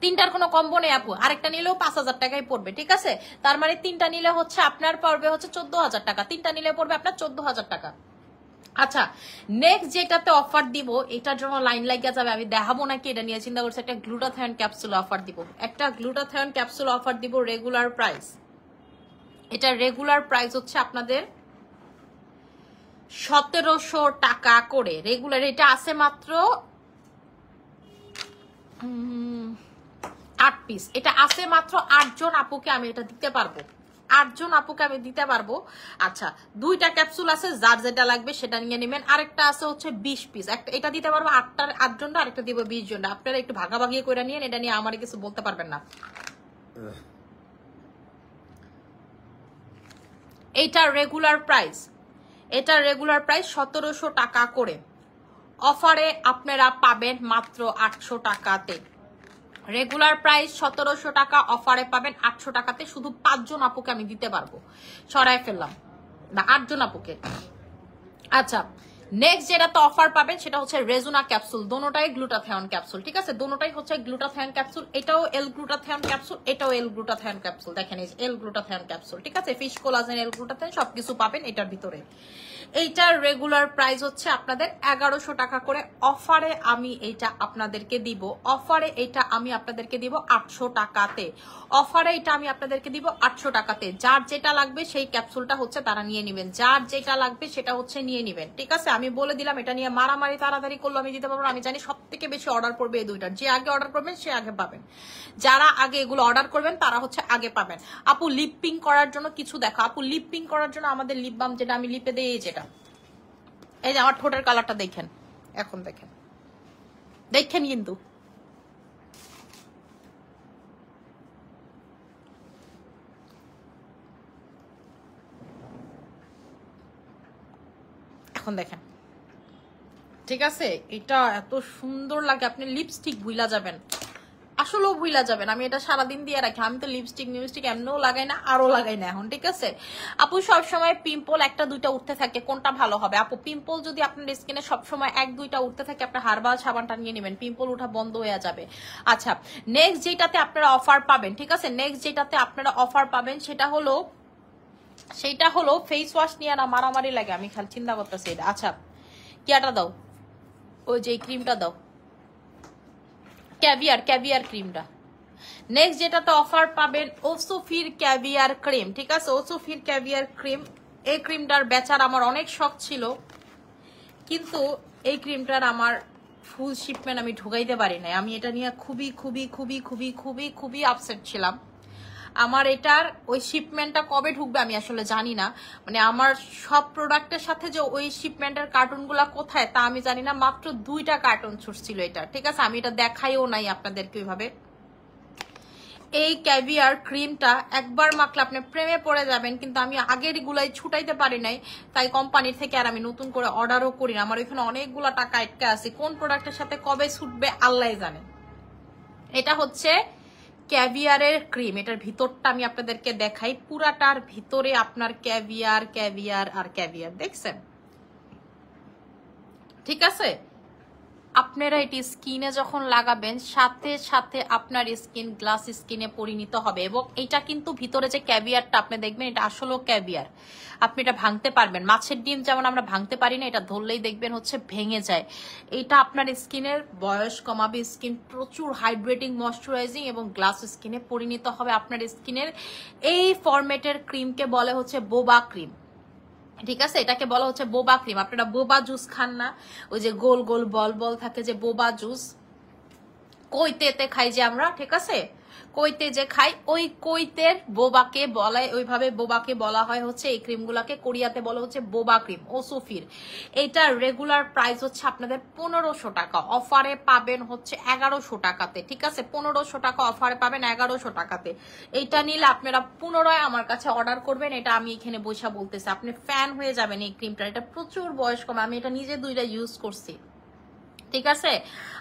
3টার কোনো কম্বো নেই আপু, আরেকটা নিলেও 5000 টাকাই পড়বে, ঠিক আছে। তার মানে 3টা নিলে হচ্ছে আপনার পড়বে হচ্ছে 14000 টাকা, 3টা নিলে পড়বে আপনার 14000 টাকা। আচ্ছা, নেক্সট যেটাতে অফার দিব, এটার জন্য লাইন লাগিয়ে যাবে, আমি দেখাবো নাকি এটা নিয়ে চিন্তা করছি। একটা গ্লুটাথায়ন ক্যাপসুল অফার দিব, একটা গ্লুটাথায়ন ক্যাপসুল অফার দিব। রেগুলার প্রাইস, এটা রেগুলার প্রাইস হচ্ছে আপনাদের 1700 টাকা করে। রেগুলার এটা আছে মাত্র 8 পিস, এটা আছে মাত্র 8 জন আপুকে আমি এটা দিতে পারবো, 8 জন আপুকে আমি দিতে পারবো। আচ্ছা, 2টা ক্যাপসুল আছে, যার যেটা লাগবে সেটা নিয়ে নেবেন। আরেকটা আছে হচ্ছে 20 পিস, একটা এটা দিতে পারবো 8 জনটা, আরেকটা দিব 20 জনটা। আপনারা একটু ভাগাভাগি করে নিয়েন, এটা নিয়ে আমার কিছু বলতে পারবেন না। এটা রেগুলার প্রাইস, এটা রেগুলার প্রাইস 1700 টাকা করে, অফারে আপনারা পাবেন মাত্র 800 টাকাতে। রেগুলার প্রাইস 1700 টাকা, অফারে পাবেন 800 টাকাতে। শুধু 5 জন আপুকে আমি দিতে পারবো, সরাই ফেললাম না, 8 জন আপুকে। আচ্ছা, নেক্সট যেটা তো অফার পাবেন সেটা হচ্ছে রেজুনা ক্যাপসুল, দোনোটাই গ্লুটাথায়ন ক্যাপসুল, ঠিক আছে। দোনোটাই হচ্ছে গ্লুটাথায়ন ক্যাপসুল, এটাও এল গ্লুটাথায়ন ক্যাপসুল, এটাও এল গ্লুটাথায়ন ক্যাপসুল। দেখেন এই এল গ্লুটাথায়ন ক্যাপসুল, ঠিক আছে। ফিশ কোলাজেন, এল গ্লুটাথায়ন সবকিছু পাবেন এটার ভিতরে। এইটার রেগুলার প্রাইস হচ্ছে আপনাদের 1100 টাকা করে, অফারে আমি এইটা আপনাদেরকে দিব, অফারে এটা আমি আপনাদেরকে দিব 800 টাকাতে, অফারে এটা আমি আপনাদেরকে দিব 800 টাকাতে। যার যেটা লাগবে সেই ক্যাপসুলটা হচ্ছে তারা নিয়ে নেবেন, যার যেটা লাগবে সেটা হচ্ছে নিয়ে নেবেন, ঠিক আছে। আমি বলে দিলাম, এটা নিয়ে মারামারি তাড়াতাড়ি করলো আমি দিতে পারবো না। আমি জানি সব থেকে বেশি অর্ডার করবে এই 2টার, যে আগে অর্ডার করবেন সে আগে পাবেন, যারা আগে এগুলো অর্ডার করবেন তারা হচ্ছে আগে পাবেন। আপু লিপ পিঙ্ক করার জন্য কিছু দেখো, আপু লিপ পিঙ্ক করার জন্য আমাদের লিপ বাম যেটা আমি লিপে দিই, যেটা এই যে আমার ঠোঁটের কালারটা দেখেন, এখন দেখেন, দেখেন কিন্তু এখন দেখেন, ঠিক আছে। এটা এত সুন্দর লাগে, আপনি লিপস্টিক ভুইলা যাবেন, আসলেও ভুইলা যাবেন। আমি এটা সারাদিন দিয়ে রাখি, আমি তো লিপস্টিক এমনিও লাগাই না, আরো লাগাই না এখন, ঠিক আছে। আপু সবসময় পিম্পল 1-2টা উঠতে থাকে, কোনটা ভালো হবে? আপু পিম্পল যদি আপনার স্কিনে সবসময় 1-2টা উঠতে থাকে, আপনার হার্বাল সাবানটা নিয়ে নেবেন, পিম্পল উঠা বন্ধ হয়ে যাবে। আচ্ছা, নেক্সট যেটাতে আপনারা অফার পাবেন, ঠিক আছে, নেক্সট যেটাতে আপনারা অফার পাবেন সেটা হলো ফেস ওয়াশ নিয়ে না মারামারি লাগে, আমি খালি চিন্তা করতেছি এটা। আচ্ছা, কিয়াটা দাও, ওই যে ক্রিমটা দাও, ক্যাভিয়ার ক্রিমটা। নেক্সট যেটাতে অফার পাবেন ওসোফির ক্যাভিয়ার ক্রিম, ঠিক আছে। ওসোফির ক্যাভিয়ার ক্রিম, এই ক্রিমটার বেচার আমার অনেক শখ ছিল, কিন্তু এই ক্রিমটার আমার ফুল শিপমেন্ট আমি ঢুকাইতে পারি নাই। আমি এটা নিয়ে খুবই খুবই খুবই খুবই খুবই খুবই আপসেট ছিলাম। আমার এটার ওই শিপমেন্টটা কবে ঢুকবে আমি আসলে জানি না, মানে আমার সব প্রোডাক্টের সাথে যে ওই শিপমেন্টের কার্টুনগুলা কোথায় তা আমি জানি না। মাত্র 2টা কার্টুন ছুটছিল এটা, ঠিক আছে, আমি এটা দেখাইও নাই আপনাদেরকে ওইভাবে। এই ক্যাভিয়ার ক্রিমটা একবার মাখলে আপনি প্রেমে পড়ে যাবেন, কিন্তু আমি আগের গুলাই ছুটাইতে পারি নাই, তাই কোম্পানির থেকে আর আমি নতুন করে অর্ডারও করি না। আমার ওইখানে অনেকগুলা টাকা আটকে আছে, কোন প্রোডাক্টের সাথে কবে ছুটবে আল্লাহ জানে। এটা হচ্ছে ক্যাভিয়ারের ক্রিম, এটার ভিতরটা আমি আপনাদেরকে দেখাই। পুরাটার ভিতরে আপনার ক্যাভিয়ার ক্যাভিয়ার আর ক্যাভিয়ার, দেখছেন? ঠিক আছে, আপনারা এটি স্কিনে যখন লাগাবেন সাথে সাথে আপনার স্কিন গ্লাস স্কিনে পরিণত হবে। এবং এটা কিন্তু ভিতরে যে ক্যাভিয়ারটা আপনি দেখবেন, এটা আসলেও ক্যাভিয়ার, আপনি এটা ভাঙতে পারবেন। মাছের ডিম যেমন আমরা ভাঙতে পারি না, এটা ধরলেই দেখবেন হচ্ছে ভেঙে যায়। এটা আপনার স্কিনের বয়স কমাবে, স্কিন প্রচুর হাইড্রেটিং ময়শ্চারাইজিং এবং গ্লাস স্কিনে পরিণত হবে আপনার স্কিনের। এই ফরম্যাটের ক্রিমকে বলে হচ্ছে বোবা ক্রিম, ঠিক আছে, এটাকে বলা হচ্ছে বোবা ক্রিম। আপনারা বোবা জুস খান না, ওই যে গোল গোল বল বল থাকে যে বোবা জুস, কৈতেতে খাই যে আমরা, ঠিক আছে, কৈতে যে খাই, ওই কৈতের বোবাকে বলা, ওইভাবে বোবাকে বলা হয় হচ্ছে এই ক্রিমগুলাকে। কোরিয়াতে বলা হচ্ছে বোবা ক্রিম, ওসোফির। এটার রেগুলার প্রাইস হচ্ছে আপনাদের 1500 টাকা, অফারে পাবেন হচ্ছে 1100 টাকাতে, ঠিক আছে, 1500 টাকা অফারে পাবেন 1100 টাকাতে। এইটা নিলে আপনারা পুনরায় আমার কাছে অর্ডার করবেন। এটা আমি এখানে বৈশা বলতেছি, আপনি ফ্যান হয়ে যাবেন এই ক্রিমটা। এটা প্রচুর বয়স কম, আমি এটা নিজে 2টা ইউজ করছি, ঠিক আছে।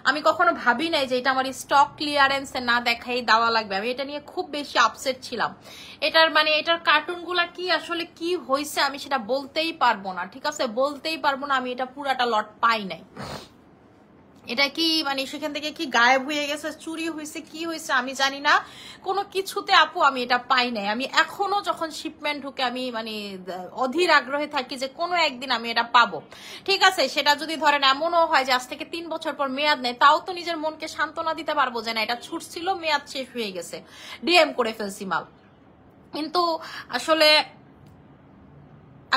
আমি কখনো ভাবি নাই যে এটা আমার স্টক ক্লিয়ারেন্সে না দেখাই দেওয়া লাগবে। আমি এটা নিয়ে খুব বেশি আপসেট ছিলাম। এটার মানে এটার কার্টুনগুলা কি আসলে কি হয়েছে আমি সেটা বলতেই পারবো না, ঠিক আছে, বলতেই পারবো না। আমি এটা পুরাটা লট পাই নাই। এটা কি মানে সেখান থেকে কি গায়েব হয়ে গেছে, চুরি হয়েছে, কি হয়েছে আমি জানি না, কোনো কিছুতে আপু আমি এটা পাই নাই। আমি এখনো যখন শিপমেন্ট ঢুকে আমি মানে অধীর আগ্রহে থাকি যে কোনো একদিন আমি এটা পাবো, ঠিক আছে। সেটা যদি ধরেন এমনও হয় যে আজ থেকে 3 বছর পর মেয়াদ নেই, তাও তো নিজের মনকে সান্ত্বনা দিতে পারবো যে না এটা ছুটছিল, মেয়াদ শেষ হয়ে গেছে, ডিএম করে ফেলছি মাল। কিন্তু আসলে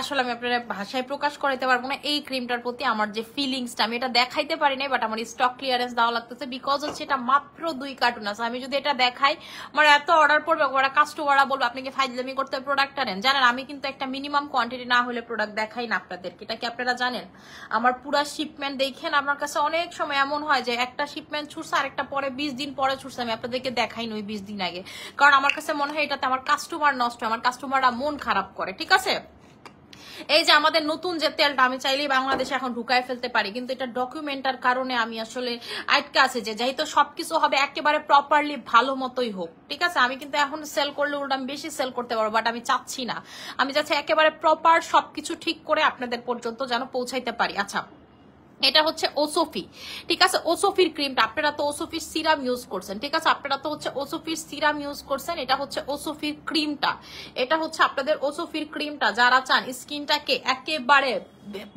আসলে আমি আপনার ভাষায় প্রকাশ করাইতে পারবো না এই ক্রিমটার প্রতি আমার যে ফিলিংসটা, আমি এটা দেখাইতে পারি না, বাট আমার স্টক ক্লিয়ারেন্স দেওয়া লাগতেছে বিকজ হচ্ছে এটা মাত্র 2 কার্টুন আছে। আমি যদি এটা দেখাই আমার এত অর্ডার পড়বে, ওরা কাস্টমাররা বলবো আপনি কি ফাইজলামি করতে প্রোডাক্টটা নেন। জানেন আমি কিন্তু একটা মিনিমাম কোয়ান্টিটি না হলে প্রোডাক্ট দেখাই না আপনাদেরকে, এটা কি আপনারা জানেন? আমার পুরা শিপমেন্ট দেখেন, আমার কাছে অনেক সময় এমন হয় যে একটা শিপমেন্ট ছুটছে আর একটা পরে 20 দিন পরে ছুটছে, আমি আপনাদেরকে দেখাই নই 20 দিন আগে, কারণ আমার কাছে মনে হয় এটাতে আমার কাস্টমার নষ্ট, আমার কাস্টমাররা মন খারাপ করে, ঠিক আছে। এই যে আমাদের নতুন যে তেলটা আমি চাইলেই বাংলাদেশে এখন ঢুকায় ফেলতে পারি, কিন্তু এটা ডকুমেন্টার কারণে আমি আসলে আটকে আছে যে যেহেতু সবকিছু হবে একেবারে প্রপারলি ভালো মতোই হোক, ঠিক আছে। আমি কিন্তু এখন সেল করলে ওটা আমি বেশি সেল করতে পারবো, বাট আমি চাচ্ছি না, আমি চাচ্ছি একেবারে প্রপার সবকিছু ঠিক করে আপনাদের পর্যন্ত যেন পৌঁছাইতে পারি। আচ্ছা, এটা হচ্ছে ওসোফি, ঠিক আছে, ওসোফির ক্রিমটা। আপনারা তো ওসোফির সিরাম ইউজ করছেন, ঠিক আছে, আপনারা তো হচ্ছে ওসোফির সিরাম ইউজ করছেন। এটা হচ্ছে ওসোফির ক্রিমটা, এটা হচ্ছে আপনাদের ওসোফির ক্রিমটা। যারা চান স্কিনটাকে একেবারে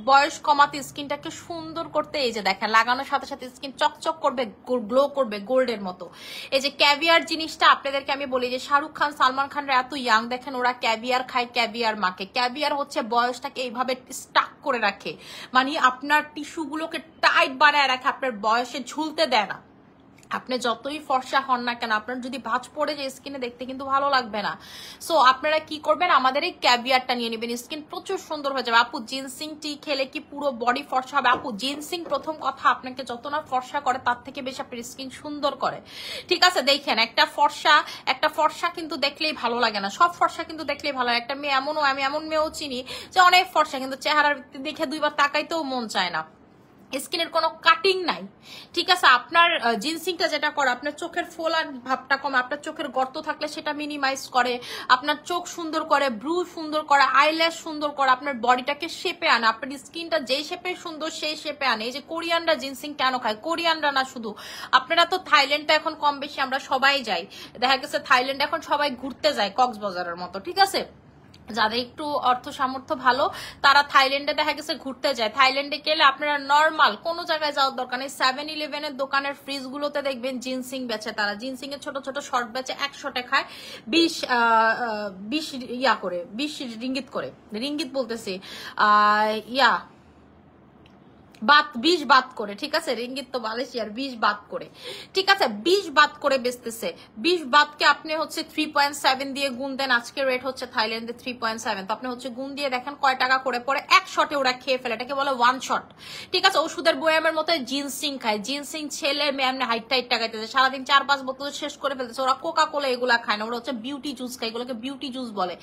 বয়স কমাতে, স্কিনটাকে সুন্দর করতে, এই যে দেখেন লাগানোর সাথে সাথে স্কিন চকচক করবে, গ্লো করবে গোল্ডের মতো। এই যে ক্যাভিয়ার জিনিসটা আপনাদেরকে আমি বলি যে শাহরুখ খান সালমান খানরা এত ইয়াং, দেখেন ওরা ক্যাভিয়ার খায়, ক্যাভিয়ার মাকে। ক্যাভিয়ার হচ্ছে বয়সটাকে এইভাবে স্টাক করে রাখে, মানে আপনার টিস্যুগুলোকে টাইট বানায় রাখে, আপনার বয়সে ঝুলতে দেয় না। আপনি যতই ফর্সা হন না কেন, আপনার যদি ভাঁজ পড়ে যায় স্কিনে দেখতে কিন্তু ভালো লাগবে না। সো আপনারা কি করবেন, আমাদের এই ক্যাভিয়ারটা নিয়ে নেবেন, স্কিন প্রচুর সুন্দর হয়ে যাবে। আপু জিনসিং টি খেলে কি পুরো বডি ফর্সা হবে? আপু জিনসিং প্রথম কথা আপনাকে যত না ফর্সা করে তার থেকে বেশি আপনার স্কিন সুন্দর করে, ঠিক আছে। দেখেন একটা ফর্সা কিন্তু দেখলেই ভালো লাগে না, সব ফর্সা কিন্তু দেখলেই ভালো লাগে। একটা মেয়ে এমনও, আমি এমন মেয়েও চিনি যে অনেক ফর্সা কিন্তু চেহারার দেখে 2বার তাকাইতেও মন চায় না, স্কিনের কোনো কাটিং নাই, ঠিক আছে। আপনার জিনসিংটা যেটা করে আপনার চোখের ফোলার ভাবটা কম, আপনার চোখের গর্ত থাকলে সেটা মিনিমাইজ করে, আপনার চোখ সুন্দর করে, ব্রু সুন্দর করে, আইল্যাশ সুন্দর করে, আপনার বডিটাকে শেপে আনে, আপনার স্কিনটা যেই শেপে সুন্দর সেই শেপে আনে। এই যে কোরিয়ানরা জিনসিং কেন খায়, কোরিয়ানরা না শুধু, আপনারা তো থাইল্যান্ডে এখন কম বেশি আমরা সবাই যাই, দেখা গেছে থাইল্যান্ডে এখন সবাই ঘুরতে যায় কক্সবাজারের মতো, ঠিক আছে। যাদের একটু অর্থ সামর্থ্য ভালো তারা থাইল্যান্ডে দেখা গেছে ঘুরতে যায়। থাইল্যান্ডে গেলে আপনারা নর্মাল কোনো জায়গায় যাওয়ার দরকার নেই, 7-11 দোকানের ফ্রিজ গুলোতে দেখবেন জিনসিং বেচে, তারা জিনসিং এর ছোট ছোট শর্ট বেচে 100 টাকায় 20 ইয়া করে 20 রিঙ্গিত করে, রিঙ্গিত বলতেছি বাদ 20 বাদ করে, ঠিক আছে, রিঙ্গিত তো মালয়েশিয়ার 20 বাদ করে, ঠিক আছে, 20 বাদ করে বেচতেছে। 20 বাদকে আপনি হচ্ছে 3.7 দিয়ে গুণ দেন, আজকে রেট হচ্ছে থাইল্যান্ডে 3.7, তো আপনি হচ্ছে গুণ দিয়ে দেখেন কয় টাকা করে পরে, এক শটে ওরা খেয়ে ফেলে, এটাকে বলে ওয়ান শট, ঠিক আছে। ওষুধের বয়ামের মতো জিনসিং খায়, জিনসিং ছেলে মেয়ে হাইট টাইট টাকাইতেছে, সারাদিন 4-5 বোতল শেষ করে ফেলতেছে। ওরা কোকা কোলা এগুলা খায় না, ওরা হচ্ছে বিউটি জুস খায়, এগুলোকে বিউটি জুস বলে।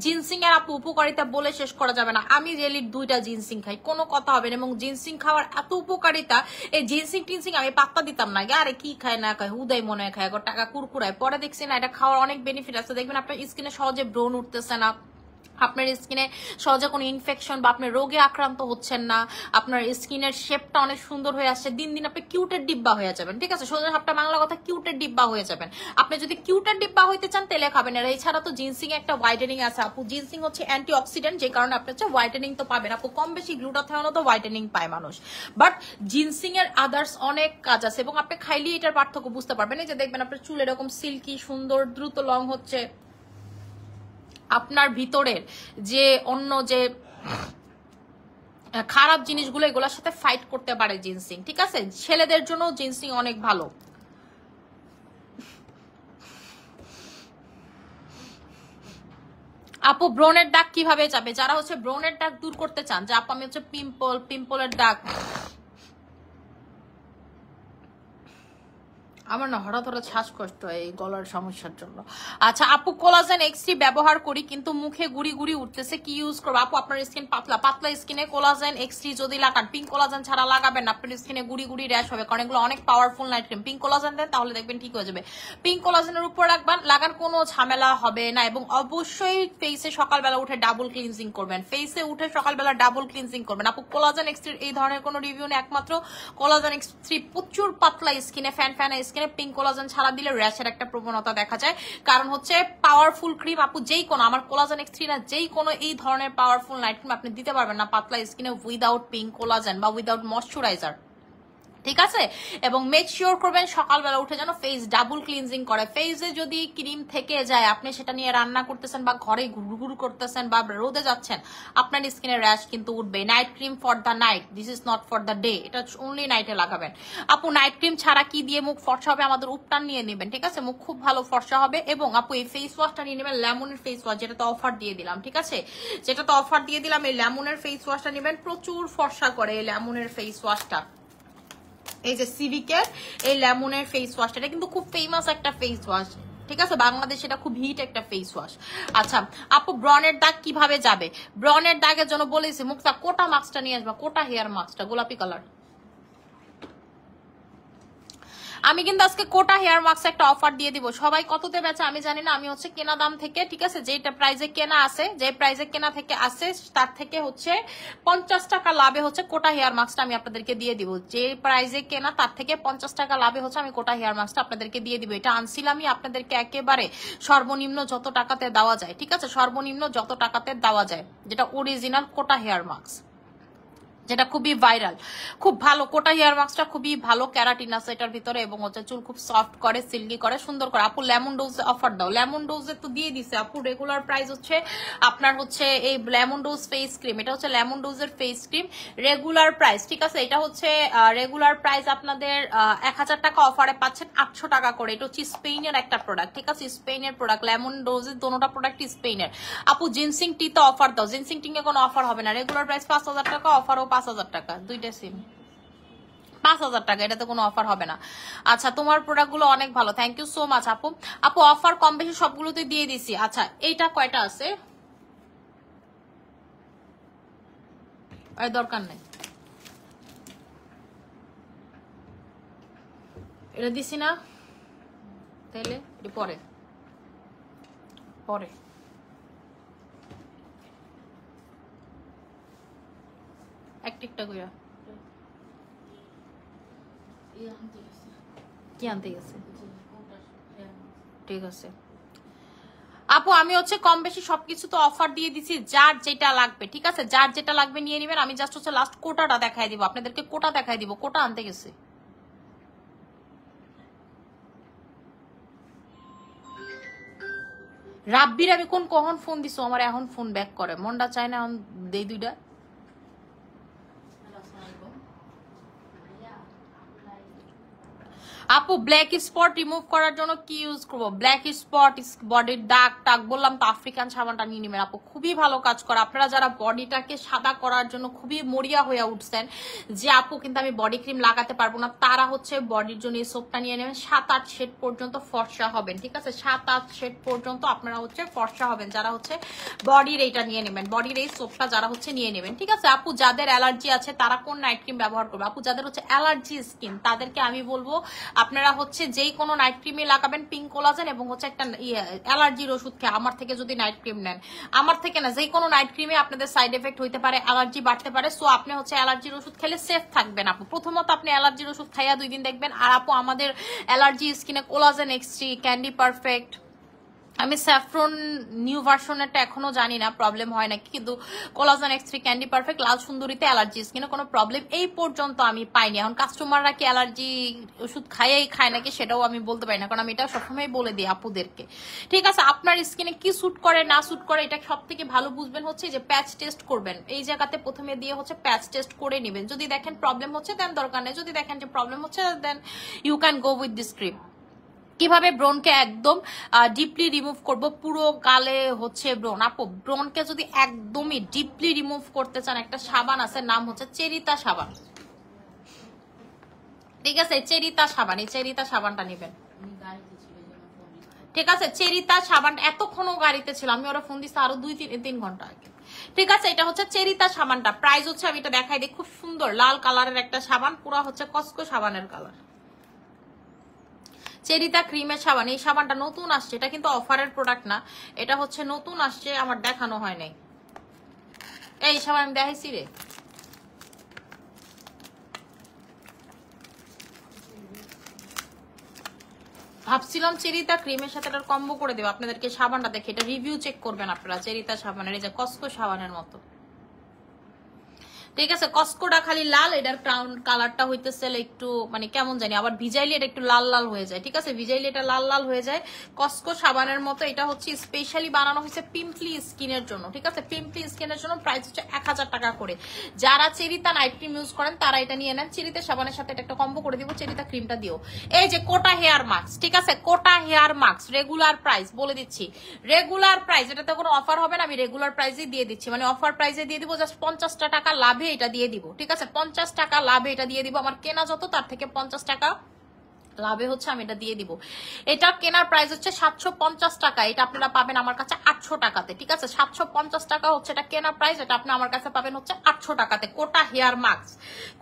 জিনসিং এর আপু উপকারিতা বলে শেষ করা যাবে না। আমি রেলির 2টা জিনসিং খাই, কোনো কথা হবে না, এবং জিনসিং খাওয়ার এত উপকারিতা, এই জিনসিং টিনসিং আমি পাত্তা দিতাম না, আরে কি খায় না খায়, হুদাই মনে হয় খায়, টাকা কুরকুরায়, পরে দেখছি না এটা খাওয়ার অনেক বেনিফিট আছে। দেখবেন আপনার স্কিনে সহজে ব্রণ উঠতেছে না, আপনার স্কিনে সহজে কোনো ইনফেকশন বা আপনি রোগে আক্রান্ত হচ্ছেন না, আপনার স্কিনের শেপটা অনেক সুন্দর হয়ে আসছে, দিন দিন আপনি কিউটের ডিব্বা হয়ে যাবেন, ঠিক আছে, সোজা সাপটা বাংলা কথা, কিউটের ডিব্বা হয়ে যাবেন। আপনি যদি কিউটের ডিব্বা হইতে চান তেলে খাবেন। আর এছাড়া তো জিনসিং একটা হোয়াইটেনিং আছে আপু, জিনসিং হচ্ছে অ্যান্টি অক্সিডেন্ট, যে কারণে আপনি হচ্ছে হোয়াইটেনিং তো পাবেন আপু, কম বেশি গ্লুটাথিওনও তো হোয়াইটেনিং পায় মানুষ, বাট জিনসিং এর আদার্স অনেক কাজ আছে, এবং আপনি খাইলে এটার পার্থক্য বুঝতে পারবেন। এই যে দেখবেন আপনার চুল এরকম সিল্কি সুন্দর দ্রুত লং হচ্ছে, আপনার ভিতরের যে অন্য যে খারাপ জিনিসগুলো এগুলোর সাথে ফাইট করতে পারে জিনসিং, ঠিক আছে। ছেলেদের জন্য জিনসিং অনেক ভালো। আপু ব্রনের দাগ কিভাবে যাবে? যারা হচ্ছে ব্রনের দাগ দূর করতে চান, যে আপু আমি হচ্ছে পিম্পলের দাগ, আমার না হঠাৎ হঠাৎ শ্বাসকষ্ট হয় এই গলার সমস্যার জন্য। আচ্ছা আপু কোলাজেন এক্স3 ব্যবহার করি কিন্তু মুখে গুড়ি গুড়ি উঠতেছে, কি ইউজ করবো? আপু আপনার স্কিন পাতলা, পাতলা স্কিনে কোলাজেন এক্স3 যদি লাগান, পিঙ্ক কোলাজেন ছাড়া লাগাবেন না, আপনার স্কিনে গুড়ি গুড়ি র্যাশ হবে, কারণ এগুলো অনেক powerful night cream. Pink collagen then তাহলে দেখবেন ঠিক হয়ে যাবে। পিঙ্ক কোলাজেনের উপর রাখবেন, লাগান, কোনো ঝামেলা হবে না। এবং অবশ্যই ফেসে সকালবেলা উঠে ডাবল ক্লিনজিং করবেন, ফেসে উঠে সকালবেলা ডাবল ক্লিনজিং করবেন। আপু কোলাজেন এক্স3 এই ধরনের কোনো রিভিউ নেই, একমাত্র কোলাজেন এক্স3 প্রচুর পাতলা স্কিনে, ফ্যান স্কিনে পিঙ্ক কোলাজেন ছাড়া দিলে র্যাশের একটা প্রবণতা দেখা যায়, কারণ হচ্ছে পাওয়ারফুল ক্রিম আপু যেই কোনো, আমার কোলাজেন এক্স3 না, যেই কোনো এই ধরনের পাওয়ারফুল নাইট ক্রিম আপনি দিতে পারবেন না পাতলা স্কিনে উইদাউট পিঙ্ক কোলাজেন বা উইদাউট ময়শ্চারাইজার, ঠিক আছে। এবং মেক শিওর করবেন সকালবেলা উঠে যেন ফেস ডাবল ক্লিনজিং করে। ফেসে যদি ক্রিম থেকে যায়, আপনি সেটা নিয়ে রান্না করতেছেন বা ঘরে ঘুরঘুর করতেছেন বা রোদে যাচ্ছেন, আপনার স্কিনে র্যাশ কিন্তু উঠবে। Night cream for the night, this is not for the day, এটা অনলি নাইটে লাগাবেন। আপু নাইট ক্রিম ছাড়া কি দিয়ে মুখ ফর্সা হবে? আমাদের উপটান নিয়ে নেবেন, ঠিক আছে, মুখ খুব ভালো ফর্সা হবে। এবং আপু এই ফেস ওয়াশটা নিয়ে নেবেন, লেমনের ফেস ওয়াশ, যেটা তো অফার দিয়ে দিলাম, ঠিক আছে, যেটা তো অফার দিয়ে দিলাম, এই লেমনের ফেস ওয়াশটা নেবেন, প্রচুর ফর্সা করে এই লেমনের ফেস ওয়াশটা। এই যে সিভিকের এই লেমনের ফেস ওয়াশটা, এটা কিন্তু খুব ফেমাস একটা ফেস ওয়াশ, ঠিক আছে, বাংলাদেশ এটা খুব হিট একটা ফেস ওয়াশ। আচ্ছা আপু ব্রনের দাগ কিভাবে যাবে? ব্রনের দাগের জন্য বলেছি মুক্তা কোটা মাস্কটা নিয়ে আসবা, কোটা হেয়ার মাস্কটা গোলাপি কালার। আমি কিন্তু আজকে কোটা হেয়ার মাস্ক একটা অফার দিয়ে দিব, সবাই কততে বেচে আমি জানি না, আমি হচ্ছে কেনা দাম থেকে, ঠিক আছে, যেটা প্রাইজে কেনা আছে, যে প্রাইজে কেনা থেকে আছে তার থেকে হচ্ছে 50 টাকা লাভে হচ্ছে কোটা হেয়ার মাস্কটা আমি আপনাদেরকে দিয়ে দিব। যে প্রাইজে কেনা তার থেকে 50 টাকা লাভে হচ্ছে আমি কোটা হেয়ার মাস্কটা আপনাদেরকে দিয়ে দিব। এটা আনছিলামই আপনাদেরকে একেবারে সর্বনিম্ন যত টাকাতে দেওয়া যায়, ঠিক আছে, সর্বনিম্ন যত টাকাতে দেওয়া যায়, যেটা অরিজিনাল কোটা হেয়ার মাস্ক, যেটা খুবই ভাইরাল, খুব ভালো। কোটা হেয়ার মাস্কটা খুবই ভালো, ক্যারাটিন আছে এটার ভিতরে, এবং হচ্ছে চুল খুব সফট করে, সিল্কি করে, সুন্দর করে। আপু লেমন ডোজ অফার দাও, লেমন ডোজে তো দিয়ে দিছে আপু, রেগুলার প্রাইস হচ্ছে আপনার হচ্ছে এই লেমন ডোজ ফেস ক্রিম, এটা হচ্ছে লেমন ডোজের ফেস ক্রিম রেগুলার প্রাইস, ঠিক আছে, এটা হচ্ছে রেগুলার প্রাইস আপনাদের 1000 টাকা, অফারে পাচ্ছেন 800 টাকা করে। এটা হচ্ছে স্পেনের একটা প্রোডাক্ট, ঠিক আছে, স্পেনের প্রোডাক্ট, লেমন ডোজের দোনোটা প্রোডাক্ট স্পেনের। আপু জিনসিং টি তো অফার দাও, জিনসিং টি এ কোনো অফার হবে না, রেগুলার প্রাইস 5000 টাকা, অফারও 5000 টাকা, দুইটা সিম 5000 টাকা, এটাতে কোনো অফার হবে না। আচ্ছা তোমার প্রোডাক্ট গুলো অনেক ভালো, থ্যাংক ইউ সো মাচ আপু। আপু অফার কম বেশি সবগুলোতে দিয়ে দিছি। আচ্ছা এইটা কয়টা আছে? দরকার নেই, এটা দিছি না, তাহলে পরে পরে একটা কইরা কি আনতে গেছে, ঠিক আছে। আপু আমি হচ্ছে কম বেশি সবকিছু তো অফার দিয়ে দিছি, যার যেটা লাগবে, ঠিক আছে, যার যেটা লাগবে নিয়ে নিবেন। আমি জাস্ট হচ্ছে লাস্ট কোটাটা দেখাই দিব আপনাদেরকে, কোটা দেখাই দিব, কোটা আনতে গেছে। রাব্বির আমি কখন ফোন দিছো, আমার এখন ফোন ব্যাক করে, মনটা চায় না এখন দেই দুইটা। আপু ব্ল্যাক স্পট রিমুভ করার জন্য কি ইউজ করবো? ব্ল্যাক স্পট, বডির দাগ টাগ, বললাম তো আফ্রিকান সাবানটা নিয়ে নেবেন আপু, খুবই ভালো কাজ করে। আপনারা যারা বডিটাকে সাদা করার জন্য খুবই মরিয়া হয়ে উঠছেন যে আপু কিন্তু আমি বডি ক্রিম লাগাতে পারবো না, তারা হচ্ছে বডির জন্য এই সোপটা নিয়ে নেবেন। 7-8 শেড পর্যন্ত ফর্সা হবেন, ঠিক আছে? 7-8 শেড পর্যন্ত আপনারা হচ্ছে ফর্সা হবেন যারা হচ্ছে বডির এইটা নিয়ে নেবেন, বডির এই সোপটা যারা হচ্ছে নিয়ে নেবেন, ঠিক আছে? আপু যাদের অ্যালার্জি আছে তারা কোন নাইট ক্রিম ব্যবহার করবে? আপু যাদের হচ্ছে অ্যালার্জি স্কিন তাদেরকে আমি বলবো আপনারা হচ্ছে যেই কোনো নাইট ক্রিমে লাগাবেন পিঙ্ক কোলাজেন এবং হচ্ছে একটা অ্যালার্জির ওষুধ খেয়ে। আমার থেকে যদি নাইট ক্রিম নেন, আমার থেকে না, যেই কোনো নাইট ক্রিমে আপনাদের সাইড এফেক্ট হইতে পারে, অ্যালার্জি বাড়তে পারে। সো আপনি হচ্ছে অ্যালার্জির ওষুধ খেলে সেফ থাকবেন আপু। প্রথমত আপনি অ্যালার্জির ওষুধ খাইয়া 2 দিন দেখবেন। আর আপু আমাদের অ্যালার্জি স্কিনে কোলাজেন এক্সট্রি, ক্যান্ডি পারফেক্ট, আমি স্যাফরন নিউ ভার্সনেরটা এখনো জানি না প্রবলেম হয় নাকি, কিন্তু কোলাজেন X3, ক্যান্ডি পারফেক্ট, লাল সুন্দরীতে অ্যালার্জি স্কিনে কোনো প্রবলেম এই পর্যন্ত আমি পাইনি। এখন কাস্টমাররা কি অ্যালার্জি ওষুধ খায় নাকি সেটাও আমি বলতে পারি না, কারণ আমি এটা সবসময় বলে দিই আপুদেরকে, ঠিক আছে? আপনার স্কিনে কি স্যুট করে না স্যুট করে এটা সব থেকে ভালো বুঝবেন হচ্ছে যে প্যাচ টেস্ট করবেন। এই জায়গাতে প্রথমে দিয়ে হচ্ছে প্যাচ টেস্ট করে নেবেন। যদি দেখেন প্রবলেম হচ্ছে দেন দরকার নেই, যদি দেখেন যে প্রবলেম হচ্ছে then you can go with this cream. কিভাবে ব্রনকে একদম ডিপলি রিমুভ করব? পুরো গালে হচ্ছে ব্রন। আপু ব্রনকে যদি একদমই ডিপলি রিমুভ করতে চান, একটা সাবান আছে নাম হচ্ছে চেরিতা সাবান, ঠিক আছে? চেরিতা সাবান, এই চেরিতা সাবানটা নেবেন, ঠিক আছে? চেরিতা সাবান এতক্ষণও গাড়িতে ছিল, আমি ওরা ফোন দিচ্ছি আরো 2-3 ঘন্টা আগে, ঠিক আছে? এটা হচ্ছে চেরিতা সাবানটা, প্রাইস হচ্ছে আমি এটা দেখাই দিই, খুব সুন্দর লাল কালারের একটা সাবান, পুরো হচ্ছে কসকো সাবানের কালার। চেরিতা ক্রিমের সাবান, এই সাবানটা নতুন আসছে, এটা কিন্তু অফারের প্রোডাক্ট না, এটা হচ্ছে নতুন আসছে, আমার দেখানো হয় নাই। এই সাবান আমি দেখাইছি রে, ভাবছিলাম চেরিতা ক্রিমের সাথে এটার কম্বো করে দেবো আপনাদেরকে। সাবানটা দেখে এটা রিভিউ চেক করবেন আপনারা, চেরিতা সাবানের এই যে কসকো সাবানের মতো, ঠিক আছে? কসকোটা খালি লাল, এটার ক্রাউন কালারটা হইতেছে একটু মানে কেমন জানি, আবার ভিজাইলে এটা একটু লাল লাল হয়ে যায়, ঠিক আছে? ভিজাইলে এটা লাল লাল হয়ে যায়। কসকো সাবানের মতো, এটা হচ্ছে স্পেশালি বানানো হয়েছে পিম্পলি স্কিনের জন্য, ঠিক আছে? পিম্পলি স্কিনের জন্য প্রাইস হচ্ছে 1000 টাকা করে। যারা চেরিতা নাইট ক্রিম ইউজ করেন তারা এটা নিয়ে নেন, চেরিতা সাবানের সাথে এটা একটা কম্বো করে দিব, চেরিতা ক্রিমটা দিও। এই যে কোটা হেয়ার মাস্ক, ঠিক আছে? কোটা হেয়ার মাস্ক রেগুলার প্রাইস বলে দিচ্ছি, রেগুলার প্রাইস, এটাতে কোনো অফার হবে না, আমি রেগুলার প্রাইসে দিয়ে দিচ্ছি, মানে অফার প্রাইসে দিয়ে দিব, জাস্ট 50 টাকা লাভে এটা দিয়ে দিব, ঠিক আছে? 50 টাকা লাভে এটা দিয়ে দিব। আমার কেনা যত তার থেকে 50 টাকা লাভে হচ্ছে আমি এটা দিয়ে দিব। এটা কেনার প্রাইস হচ্ছে 750 টাকা, এটা আপনারা পাবেন আমার কাছে 800 টাকাতে, ঠিক আছে? 750 টাকা হচ্ছে এটা কেনার প্রাইস, এটা আপনি আমার কাছে পাবেন হচ্ছে 800 টাকাতে। কোটা হেয়ার মাস্ক,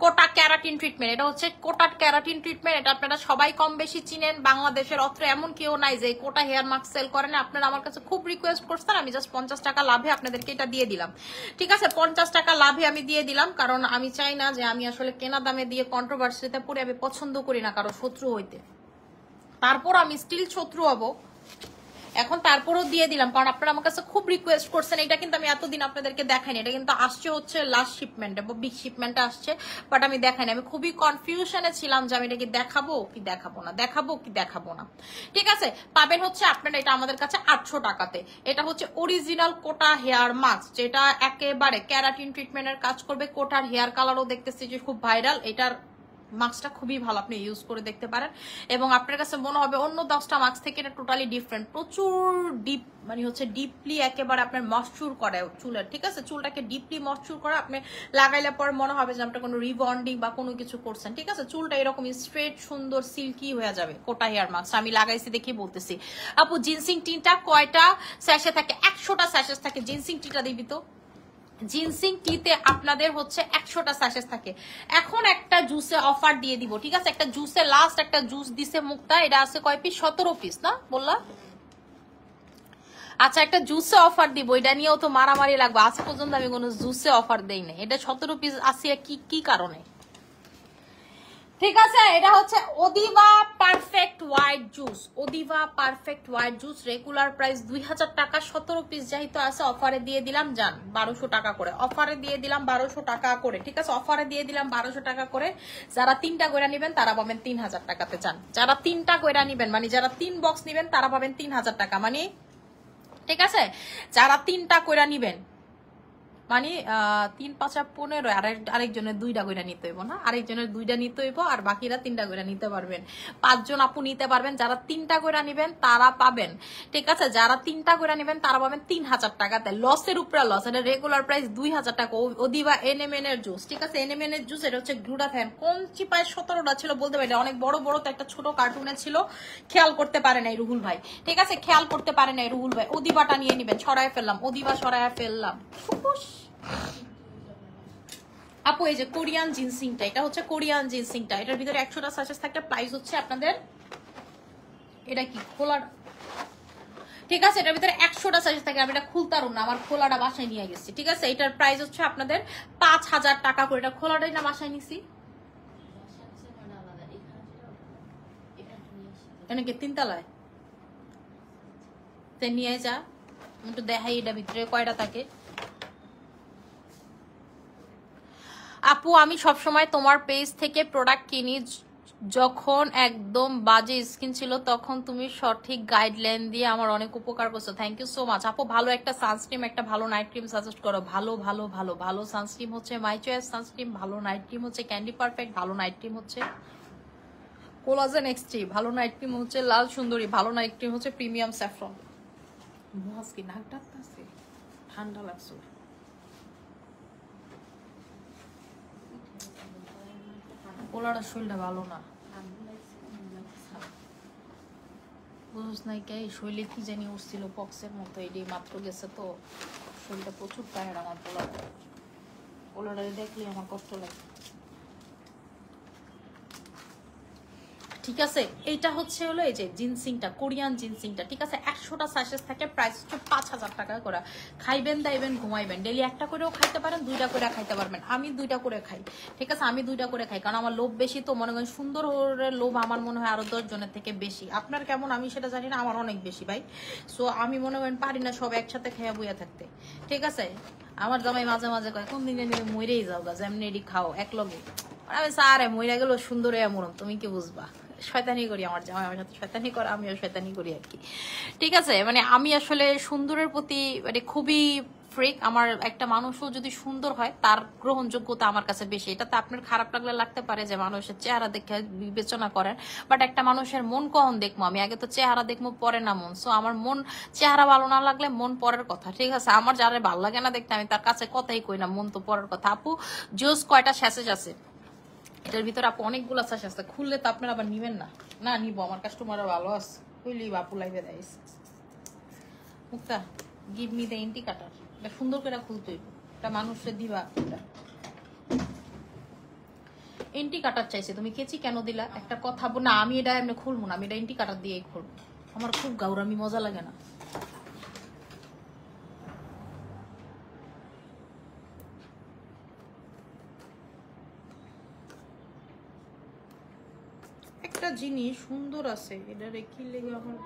কোটা ক্যারাটিন ট্রিটমেন্ট, এটা হচ্ছে কোটা ক্যারাটিন ট্রিটমেন্ট, এটা আপনারা সবাই কম বেশি চিনেন। বাংলাদেশের অত্র এমন কেউ নাই যে কোটা হেয়ার মাস্ক সেল করেন। আপনারা আমার কাছে খুব রিকোয়েস্ট করছেন, আমি জাস্ট 50 টাকা লাভে আপনাদেরকে এটা দিয়ে দিলাম, ঠিক আছে? 50 টাকা লাভে আমি দিয়ে দিলাম, কারণ আমি চাই না যে আমি আসলে কেনা দামে দিয়ে কন্ট্রোভার্সিতে পড়ে, আমি পছন্দ করি না কারো শত্রু হইতে, তারপর আমি স্টিল শত্রু হব এখন, তারপরও দিয়ে দিলাম কারণ আপনারা আমার কাছে খুব রিকোয়েস্ট করছেন। এটা কিন্তু আমি এতদিন আপনাদেরকে দেখাইনি, এটা কিন্তু আসছে হচ্ছে লাস্ট শিপমেন্টে, বিগ শিপমেন্টে আসছে, বাট আমি দেখাইনি। আমি খুবই কনফিউশনে ছিলাম যে আমি এটা কি দেখাবো কি দেখাবো না, দেখাবো কি দেখাবো না, ঠিক আছে? পাবেন হচ্ছে আপনারা এটা আমাদের কাছে 800 টাকাতে। এটা হচ্ছে অরিজিনাল কোটা হেয়ার মাস্ক, যেটা একেবারে ক্যারাটিন ট্রিটমেন্টের কাজ করবে। কোটার হেয়ার কালারও দেখতেছি যে খুব ভাইরাল, এটার মাস্কটা খুবই ভালো, আপনি ইউজ করে দেখতে পারেন এবং আপনার কাছে মনে হবে অন্য 10টা মাস্ক থেকে এটা টোটালি ডিফারেন্ট। প্রচুর ডিপ মানে হচ্ছে ডিপলি একেবারে আপনার ময়শ্চার করে চুলের, ঠিক আছে? চুলটাকে ডিপলি ময়শ্চার করে আপনি লাগাইলে পরে মনে হবে যে আপনার কোনো রিবন্ডিং বা কোনো কিছু করছেন, ঠিক আছে? চুলটা এরকম স্ট্রেট সুন্দর সিল্কি হয়ে যাবে। কোটা হেয়ার মাস্ক আমি লাগাইছি দেখি বলতেছি। আপু জিনসিং টিটা কয়টা স্যাশে থাকে? 100টা স্যাশে থাকে। জিনসিং টিটা দিবি তো, জিনসিং টিতে আপনাদের হচ্ছে 100টা স্যাশেস থাকে। এখন একটা জুসে অফার দিয়ে দিব, ঠিক আছে? একটা জুসে লাস্ট একটা জুস দিছে মুক্তা, এটা আছে কয় পিস? 17 পিস না বললা? আচ্ছা একটা জুসে অফার দিব, এটা নিয়েও তো মারামারি লাগবে। আজ পর্যন্ত আমি কোনো জুসে অফার দেই না, এটা 17 পিস আসি কি কারণে, ঠিক আছে? এটা হচ্ছে ওদিভা পারফেক্ট হোয়াইট জুস, ওদিভা perfect white juice regular price 2000 টাকা, 17 পিস যেহেতু আছে অফারে দিয়ে দিলাম জান 1200 টাকা করে, অফারে দিয়ে দিলাম 1200 টাকা করে, ঠিক আছে? অফারে দিয়ে দিলাম 1200 টাকা করে। যারা 3টা কইরা নেবেন তারা পাবেন 3000 টাকাতে যান, যারা 3টা কইরা নেবেন মানে যারা 3 বক্স নেবেন তারা পাবেন 3000 টাকা মানে, ঠিক আছে? যারা 3টা কইরা নেবেন মানে 3 5 15 আরেকজনের 2টা করে নিতে হইব না, আরেকজনের 2টা নিতে হইব, আর বাকিরা 3টা করে নিতে পারবেন। 5 জন আপু নিতে পারবেন। যারা 3টা করে নিবেন তারা পাবেন, ঠিক আছে? যারা 3টা করে নিবেন তারা পাবেন 3000 টাকাতে। লসের উপরে লস। এটা রেগুলার প্রাইস 2000 টাকা। ওদিবা এনএমএন এর জুস, ঠিক আছে? এনএমএন এর জুস, এটা হচ্ছে গ্লুটাথিয়ন। কোন চিপায় 17টা ছিল বলতে পারি, অনেক বড় বড় তো একটা ছোট কার্টুনে ছিল, খেয়াল করতে পারে নাই রুহুল ভাই, ঠিক আছে? খেয়াল করতে পারে নাই রুহুল ভাই। ওদিবাটা নিয়ে নিবেন। ছড়ায় ফেললাম, ওদিবা ছড়ায় ফেললাম। আপু এই যে কোরিয়ান জিনসিংটা, এটা হচ্ছে কোরিয়ান জিনসিংটা। এটার ভিতরে 100টা সাচেস থাকে। প্রাইস হচ্ছে আপনাদের, এটা কি খোলা, ঠিক আছে? এটার ভিতরে 100টা সাইজ থাকে। আমি এটা খুলতারুম না, আমার খোলাটা বাসায় নিয়ে গেছি, ঠিক আছে? এটার প্রাইস হচ্ছে আপনাদের 5000 টাকা করে। এটা খোলাটাই না বাসায় নিছি, এনাকে 3 তলায় তে নিয়ে যা। একটু দেখাই এটা ভিতরে কয়টা থাকে। আপু আমি সবসময় তোমার পেজ থেকে প্রোডাক্ট কিনি, যখন একদম বাজে স্কিন ছিল তখন তুমি সঠিক গাইডলাইন দিয়ে আমার অনেক উপকার করছো। থ্যাংক ইউ সো মাচ আপু। ভালো একটা সানস্ক্রিম, একটা ভালো নাইট ক্রিম সাজেস্ট করো। ভালো ভালো ভালো ভালো সানস্ক্রিম হচ্ছে মাই চয়েস সানস্ক্রিম, ভালো নাইট ক্রিম হচ্ছে ক্যান্ডি পারফেক্ট, ভালো নাইট ক্রিম হচ্ছে কোলাজেন এক্সট্রি, ভালো নাইট ক্রিম হচ্ছে লাল সুন্দরী, ভালো নাইট ক্রিম হচ্ছে প্রিমিয়াম স্যাফরন। কি নাক ডাকতেছে, ঠান্ডা লাগছে। পোলাটা শরীরটা ভালো না, বুঝছ নাই কে? শরীরে কি জানি উঠছিল পক্সের মতো, এটি মাত্র গেছে তো, শরীরটা প্রচুর টায়ার্ড আমার। পোলাটা দেখলে আমার কষ্ট লাগে, ঠিক আছে? এইটা হচ্ছে হলো এই যে জিনসিংটা, কোরিয়ান জিনসিংটা, ঠিক আছে? 100টা সাইজেস থাকে। প্রাইস হচ্ছে 5000 টাকা করে। খাইবেন দাইবেন ঘুমাইবেন, ডেলি একটা করেও খাইতে পারেন, 2টা করে খাইতে পারবেন। আমি 2টা করে খাই, ঠিক আছে? আমি 2টা করে খাই, কারণ আমার লোভ বেশি তো। মনে করেন সুন্দর লোভ আমার মনে হয় আরো 10 জনের থেকে বেশি। আপনার কেমন আমি সেটা জানি না, আমার অনেক বেশি ভাই। সো আমি মনে করেন পারি না সব একসাথে খেয়া বইয়া থাকতে, ঠিক আছে? আমার জামাই মাঝে মাঝে কয় কোন দিন জানি মরেই যাও গা, যেমনি এডি খাও এক লগে। আমি সারে মইরা গেল সুন্দর হয়ে মরম, তুমি কি বুঝবা? শয়তানি করি, আমার জামাই আমার সাথে শয়তানি করে, আমিও শয়তানি করি আর কি, ঠিক আছে? মানে আমি আসলে সুন্দরের প্রতি মানে খুবই ফ্রিক। আমার একটা মানুষও যদি সুন্দর হয় তার গ্রহণযোগ্যতা আমার কাছে বেশি। এটাতে আপনার খারাপ লাগলে লাগতে পারে যে মানুষের চেহারা দেখে বিবেচনা করেন, বাট একটা মানুষের মন কখন দেখবো আমি? আগে তো চেহারা দেখবো পরে না মন। সো আমার মন, চেহারা ভালো না লাগলে মন পরের কথা, ঠিক আছে? আমার যারা ভালো লাগে না দেখতে আমি তার কাছে কথাই কই না, মন তো পরের কথা। আপু জুস কয়টা স্যাসেজ আছে? এটার ভিতরে আপু অনেকগুলো আছে, আসতে খুললে তো আপনারা আবার নিবেন না। না নিব, আমার কাস্টমাররা ভালো আছে, কইলি বাপু লাইভে দেয়। Mukta give me the anti cutter, এটা সুন্দর করে খুলতে হইব, এটা মানুষের দিবা। এন্টি কাটার চাইছে, তুমি কেচি কেন দিলা? একটা কথা না, আমি এটা এমনি খুলবো না, আমি এটা এন্টি কাটার দিয়েই খুলবো। আমার খুব গাউরামি মজা লাগে না। একটা জিনিস সুন্দর আছে, এটা রেখে লেগে আমার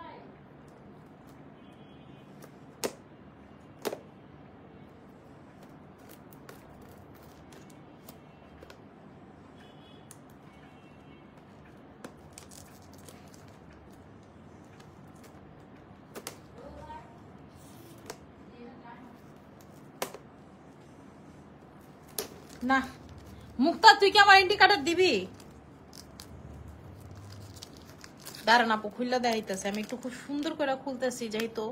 না। মুক্তা তুই কি আমার এন্টি কাটার দিবি? দাঁড়ান আপু খুললা দেখাইতেছে, আমি একটু খুব সুন্দর করে খুলতেছি, যেহেতু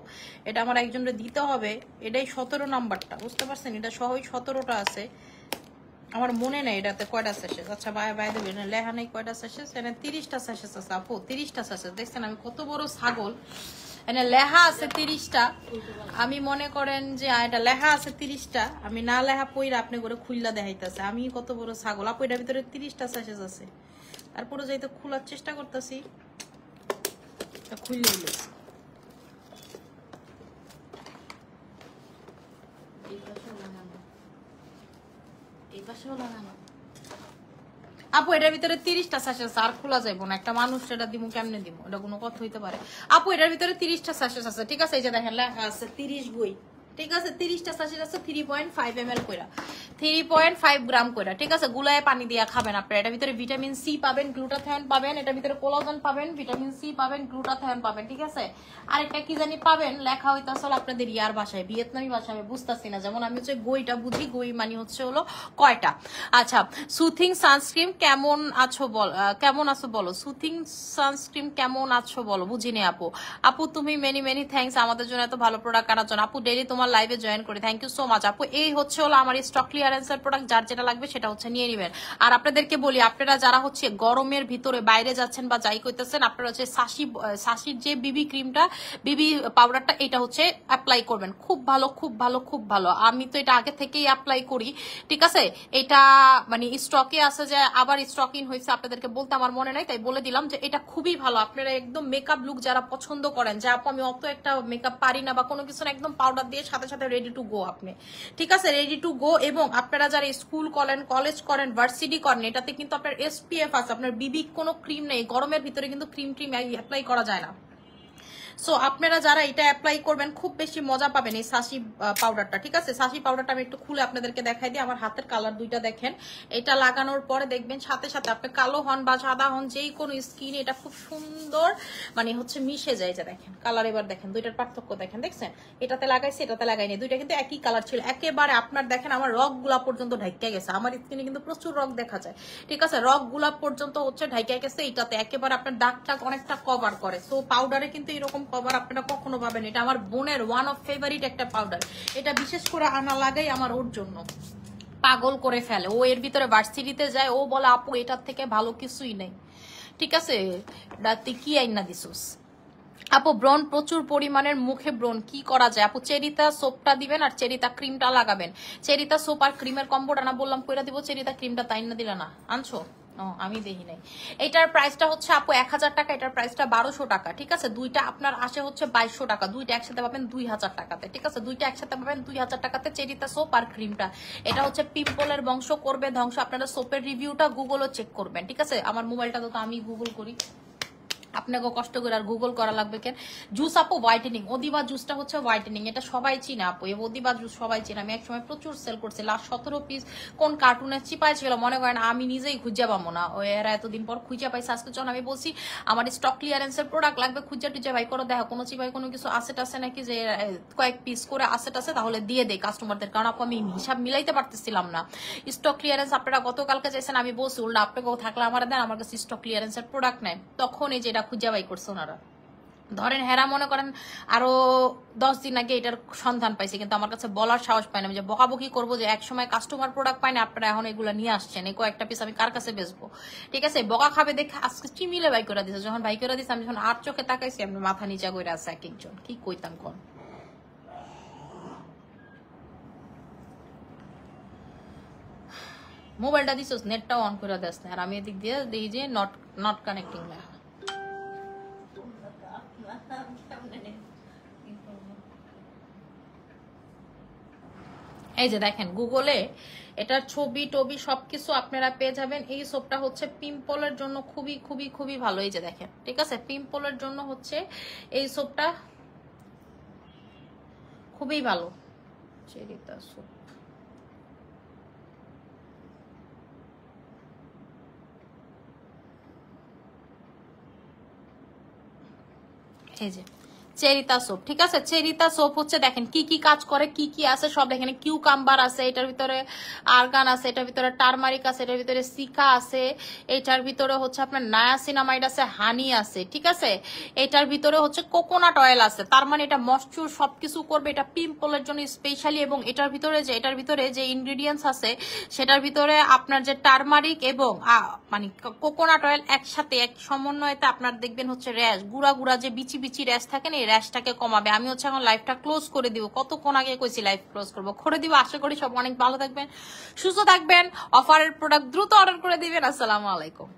এটা আমার একজনের দিতে হবে। এটাই 17 নাম্বারটা, বুঝতে পারছেন? এটা সহই 17টা আছে। আমার মনে নেই এটাতে কয়টা সেশেস। আচ্ছা বাই বাই দেবে না, লেখা নেই কয়টা সেশেস। এনে 30টা সেশেস আছে আপু, 30টা সেশেস। দেখছেন আমি কত বড় ছাগল? এনে লেখা আছে 30টা। আমি মনে করেন যে এটা লেখা আছে 30টা, আমি না লেখা পইরা আপনি করে খুললা দেখাইতেছে। আমি কত বড় ছাগল আপু? এটার ভিতরে 30টা সেশেস আছে। তারপরে যাইতে খোলার চেষ্টা করতেছি, খুললে হইলো। আপু এটার ভিতরে 30টা স্যাশেস, আর খোলা যাইব না। একটা মানুষ এটা দিব কেমনে দিব? এটা কোনো কথা হইতে পারে? আপু এটার ভিতরে 30টা স্যাশেস আছে, ঠিক আছে? এই যে দেখেন লেখা আছে 30 বই, ঠিক আছে 30টা স্যাশেট আছে 3.5 ml কইরা 3.5 গ্রাম কইরা ঠিক আছে গুলায় পানি দিয়া খাবেন আপনারা এটার ভিতরে ভিটামিন সি পাবেন গ্লুটাথায়ন পাবেন এটার ভিতরে কোলাজেন পাবেন ভিটামিন সি পাবেন গ্লুটাথায়ন পাবেন ঠিক আছে আর একটা কি জানি পাবেন লেখা হইতাছে আপনাদের ইয়ার ভাষায় ভিয়েতনামি ভাষায় আমি বুঝতাছি না যেমন আমি হচ্ছে গইটা বুঝি গই মানে হচ্ছে হলো কয়টা আচ্ছা সুথিং সানস্ক্রিন কেমন আছো বলো সুথিং সানস্ক্রিন কেমন আছো বলো বুঝিনি আপু আপু তুমি মেনি থ্যাঙ্কস আমাদের জন্য এত ভালো প্রোডাক্ট আনার জন্য আপু ডেইলি তোমার লাইভে জয়েন করি থ্যাংক ইউ সো মাচ আপু এই হচ্ছে হলো আমার স্টক ক্লিয়ারেন্সের প্রোডাক্ট যার যেটা লাগবে সেটা হচ্ছে নিয়ে নেবেন আর আপনাদেরকে বলি আপনারা যারা হচ্ছে গরমের ভিতরে বাইরে যাচ্ছেন বা যাই করতেছেন আপনারা হচ্ছে সাশির যে বিবি ক্রিমটা বিবি পাউডারটা এটা হচ্ছে অ্যাপ্লাই করবেন খুব ভালো খুব ভালো খুব ভালো আমি তো এটা আগে থেকেই অ্যাপ্লাই করি ঠিক আছে এটা মানে স্টকে আছে যে আবার স্টক ইন হয়েছে আপনাদেরকে বলতে আমার মনে নাই তাই বলে দিলাম যে এটা খুবই ভালো আপনারা একদম মেকআপ লুক যারা পছন্দ করেন যে আপু আমি অত একটা মেকআপ পারি না বা কোনো কিছু না একদম পাউডার দিয়ে সাথে সাথে রেডি টু গো আপনি ঠিক আছে রেডি টু গো এবং আপনারা যারা স্কুল করেন কলেজ করেন ভার্সিটি করেন এটাতে কিন্তু আপনার এসপিএফ আছে আপনার বিবি কোনো ক্রিম নেই গরমের ভিতরে কিন্তু ক্রিম অ্যাপ্লাই করা যায় না সো আপনারা যারা এটা অ্যাপ্লাই করবেন খুব বেশি মজা পাবেন এই সাশি পাউডারটা ঠিক আছে সাশি পাউডারটা আমি একটু খুলে আপনাদেরকে দেখাই দিই আমার হাতের কালার দুইটা দেখেন এটা লাগানোর পরে দেখবেন সাথে সাথে আপনি কালো হন বা সাদা হন যেই কোনো স্কিন এটা খুব সুন্দর মানে হচ্ছে মিশে যায় যে দেখেন কালার এবার দেখেন দুইটার পার্থক্য দেখেন দেখছেন এটাতে লাগাইছি এটাতে লাগাইনি দুইটা কিন্তু একই কালার ছিল একেবারে আপনার দেখেন আমার রক গুলা পর্যন্ত ঢাইকা গেছে আমার স্কিনে কিন্তু প্রচুর রক দেখা যায় ঠিক আছে রক গুলা পর্যন্ত হচ্ছে ঢাইকা গেছে এটাতে একেবারে আপনার দাগ টাগ অনেকটা কভার করে সো পাউডারে কিন্তু এরকম কভার আপনারা কখনো পাবেন এটা আমার বোনের ওয়ান অফ ফেভারিট একটা পাউডার এটা বিশেষ করে আনা লাগাই আমার ওর জন্য পাগল করে ফেলে ও এর ভিতরে ভার্সিটিতে যায় ও বলে আপু এটার থেকে ভালো কিছুই নেই ঠিক আছে রাতে কি আইনা দিছুস আপু ব্রন প্রচুর পরিমাণের মুখে ব্রন কি করা যায় আপু চেরিতা সোপটা দিবেন আর চেরিতা ক্রিমটা লাগাবেন চেরিতা সোপ আর ক্রিমের কম্বোটা না বললাম কইরা দিব চেরিতা ক্রিমটা তাই না দিলা না আনছো আমি দেখি নাই এটার প্রাইসটা হচ্ছে আপু 1000 টাকা এটার প্রাইসটা 1200 টাকা ঠিক আছে দুইটা আপনার আসে হচ্ছে 2200 টাকা দুইটা একসাথে পাবেন 2000 টাকাতে ঠিক আছে দুইটা একসাথে পাবেন 2000 টাকাতে চেরিতা সোপ আর ক্রিমটা এটা হচ্ছে পিম্পলের বংশ করবে ধ্বংস আপনারা সোপের রিভিউটা গুগলও চেক করবেন ঠিক আছে আমার মোবাইলটা তো আমি গুগল করি আপনাকে কষ্ট করে আর গুগল করা লাগবে কেন জুস আপু হোয়াইটেনিং অদিবা জুসটা হচ্ছে হোয়াইটেনিং এটা সবাই চিনে আপু এই অদিবা জুস সবাই চিনে আমি একসময় প্রচুর সেল করছি লাস্ট 17 পিস কোন কার্টুনের চিপাই ছিল মনে করেন আমি নিজেই খুঁজে পাবো না ওই এরা এতদিন পর খুঁজে পাইছে আজকে যখন আমি বলছি আমার স্টক ক্লিয়ারেন্সের প্রোডাক্ট লাগবে খুঁজে টুজে ভাই করে দেখো কোনো চিপাই কোনো কিছু আসেট আছে নাকি যে কয়েক পিস করে আসেট আছে তাহলে দিয়ে দেয় কাস্টমারদের কারণ আপু আমি হিসাব মিলাইতে পারতেছিলাম না স্টক ক্লিয়ারেন্স আপনারা গতকালকে চাইছেন আমি বলছি উল্টা আপনাকেও থাকলে আমার দেন আমার কাছে স্টক ক্লিয়ারেন্সের প্রোডাক্ট নেই তখন এই যেটা খুঁজে বাই করছে ওনারা ধরেন হেরা মনে করেন আরো 10 দিন আগে এটার সন্ধান পাইছে কিন্তু আমার কাছে বলার সাহস পাই না যে বকাবকি করবো যে একসময় কাস্টমার প্রোডাক্ট পাই না আপনারা এখন এগুলো নিয়ে আসছেন এই কয়েকটা পিস আমি কার কাছে বেচবো ঠিক আছে বকা খাবে দেখে আজকে চিমিলে বাই করে দিছে যখন বাই করে দিছে আমি যখন আর চোখে তাকাইছি আমি মাথা নিচা করে আছে এক একজন কি কইতাম কোন মোবাইলটা দিছস নেটটাও অন করে দিস না আর আমি এদিক দিয়ে দিই যে নট কানেক্টিং লেখা এই যে দেখেন গুগলে এটার ছবি টবি সবকিছু আপনারা পেয়ে যাবেন এই সোপটা হচ্ছে পিম্পলের জন্য খুবই খুবই খুবই ভালো এই যে দেখেন ঠিক আছে পিম্পলের জন্য হচ্ছে এই সোপটা খুবই ভালো চেরিতা সোপ এই যে চেরিতা সোপ ঠিক আছে চেরিতা সোপ হচ্ছে দেখেন কি কি কাজ করে কি কি আছে সব দেখেন কিউকাম্বার আছে এটার ভিতরে আর্গান আছে এটার ভিতরে টারমারিক আছে এটার ভিতরে সিকা আছে এটার ভিতরে হচ্ছে আপনার নায়াসিনামাইড আছে হানি আছে ঠিক আছে এটার ভিতরে হচ্ছে কোকোনাট অয়েল আছে তার মানে এটা ময়শ্চার সবকিছু করবে এটা পিম্পলের জন্য স্পেশালি এবং এটার ভিতরে যে ইনগ্রেডিয়েন্টস আছে সেটার ভিতরে আপনার যে টারমারিক এবং মানে কোকোনাট অয়েল একসাথে এক সমন্বয়তে আপনার দেখবেন হচ্ছে র্যাশ গুড়া গুড়া যে বিচি বিচি র্যাশ থাকে না র্যাশটাকে কমাবে আমি হচ্ছে এখন লাইভটা ক্লোজ করে দিব কতক্ষণ আগে কইছি লাইভ ক্লোজ করবো করে দিব আশা করি সব অনেক ভালো থাকবেন সুস্থ থাকবেন অফারের প্রোডাক্ট দ্রুত অর্ডার করে দিবেন আসসালামু আলাইকুম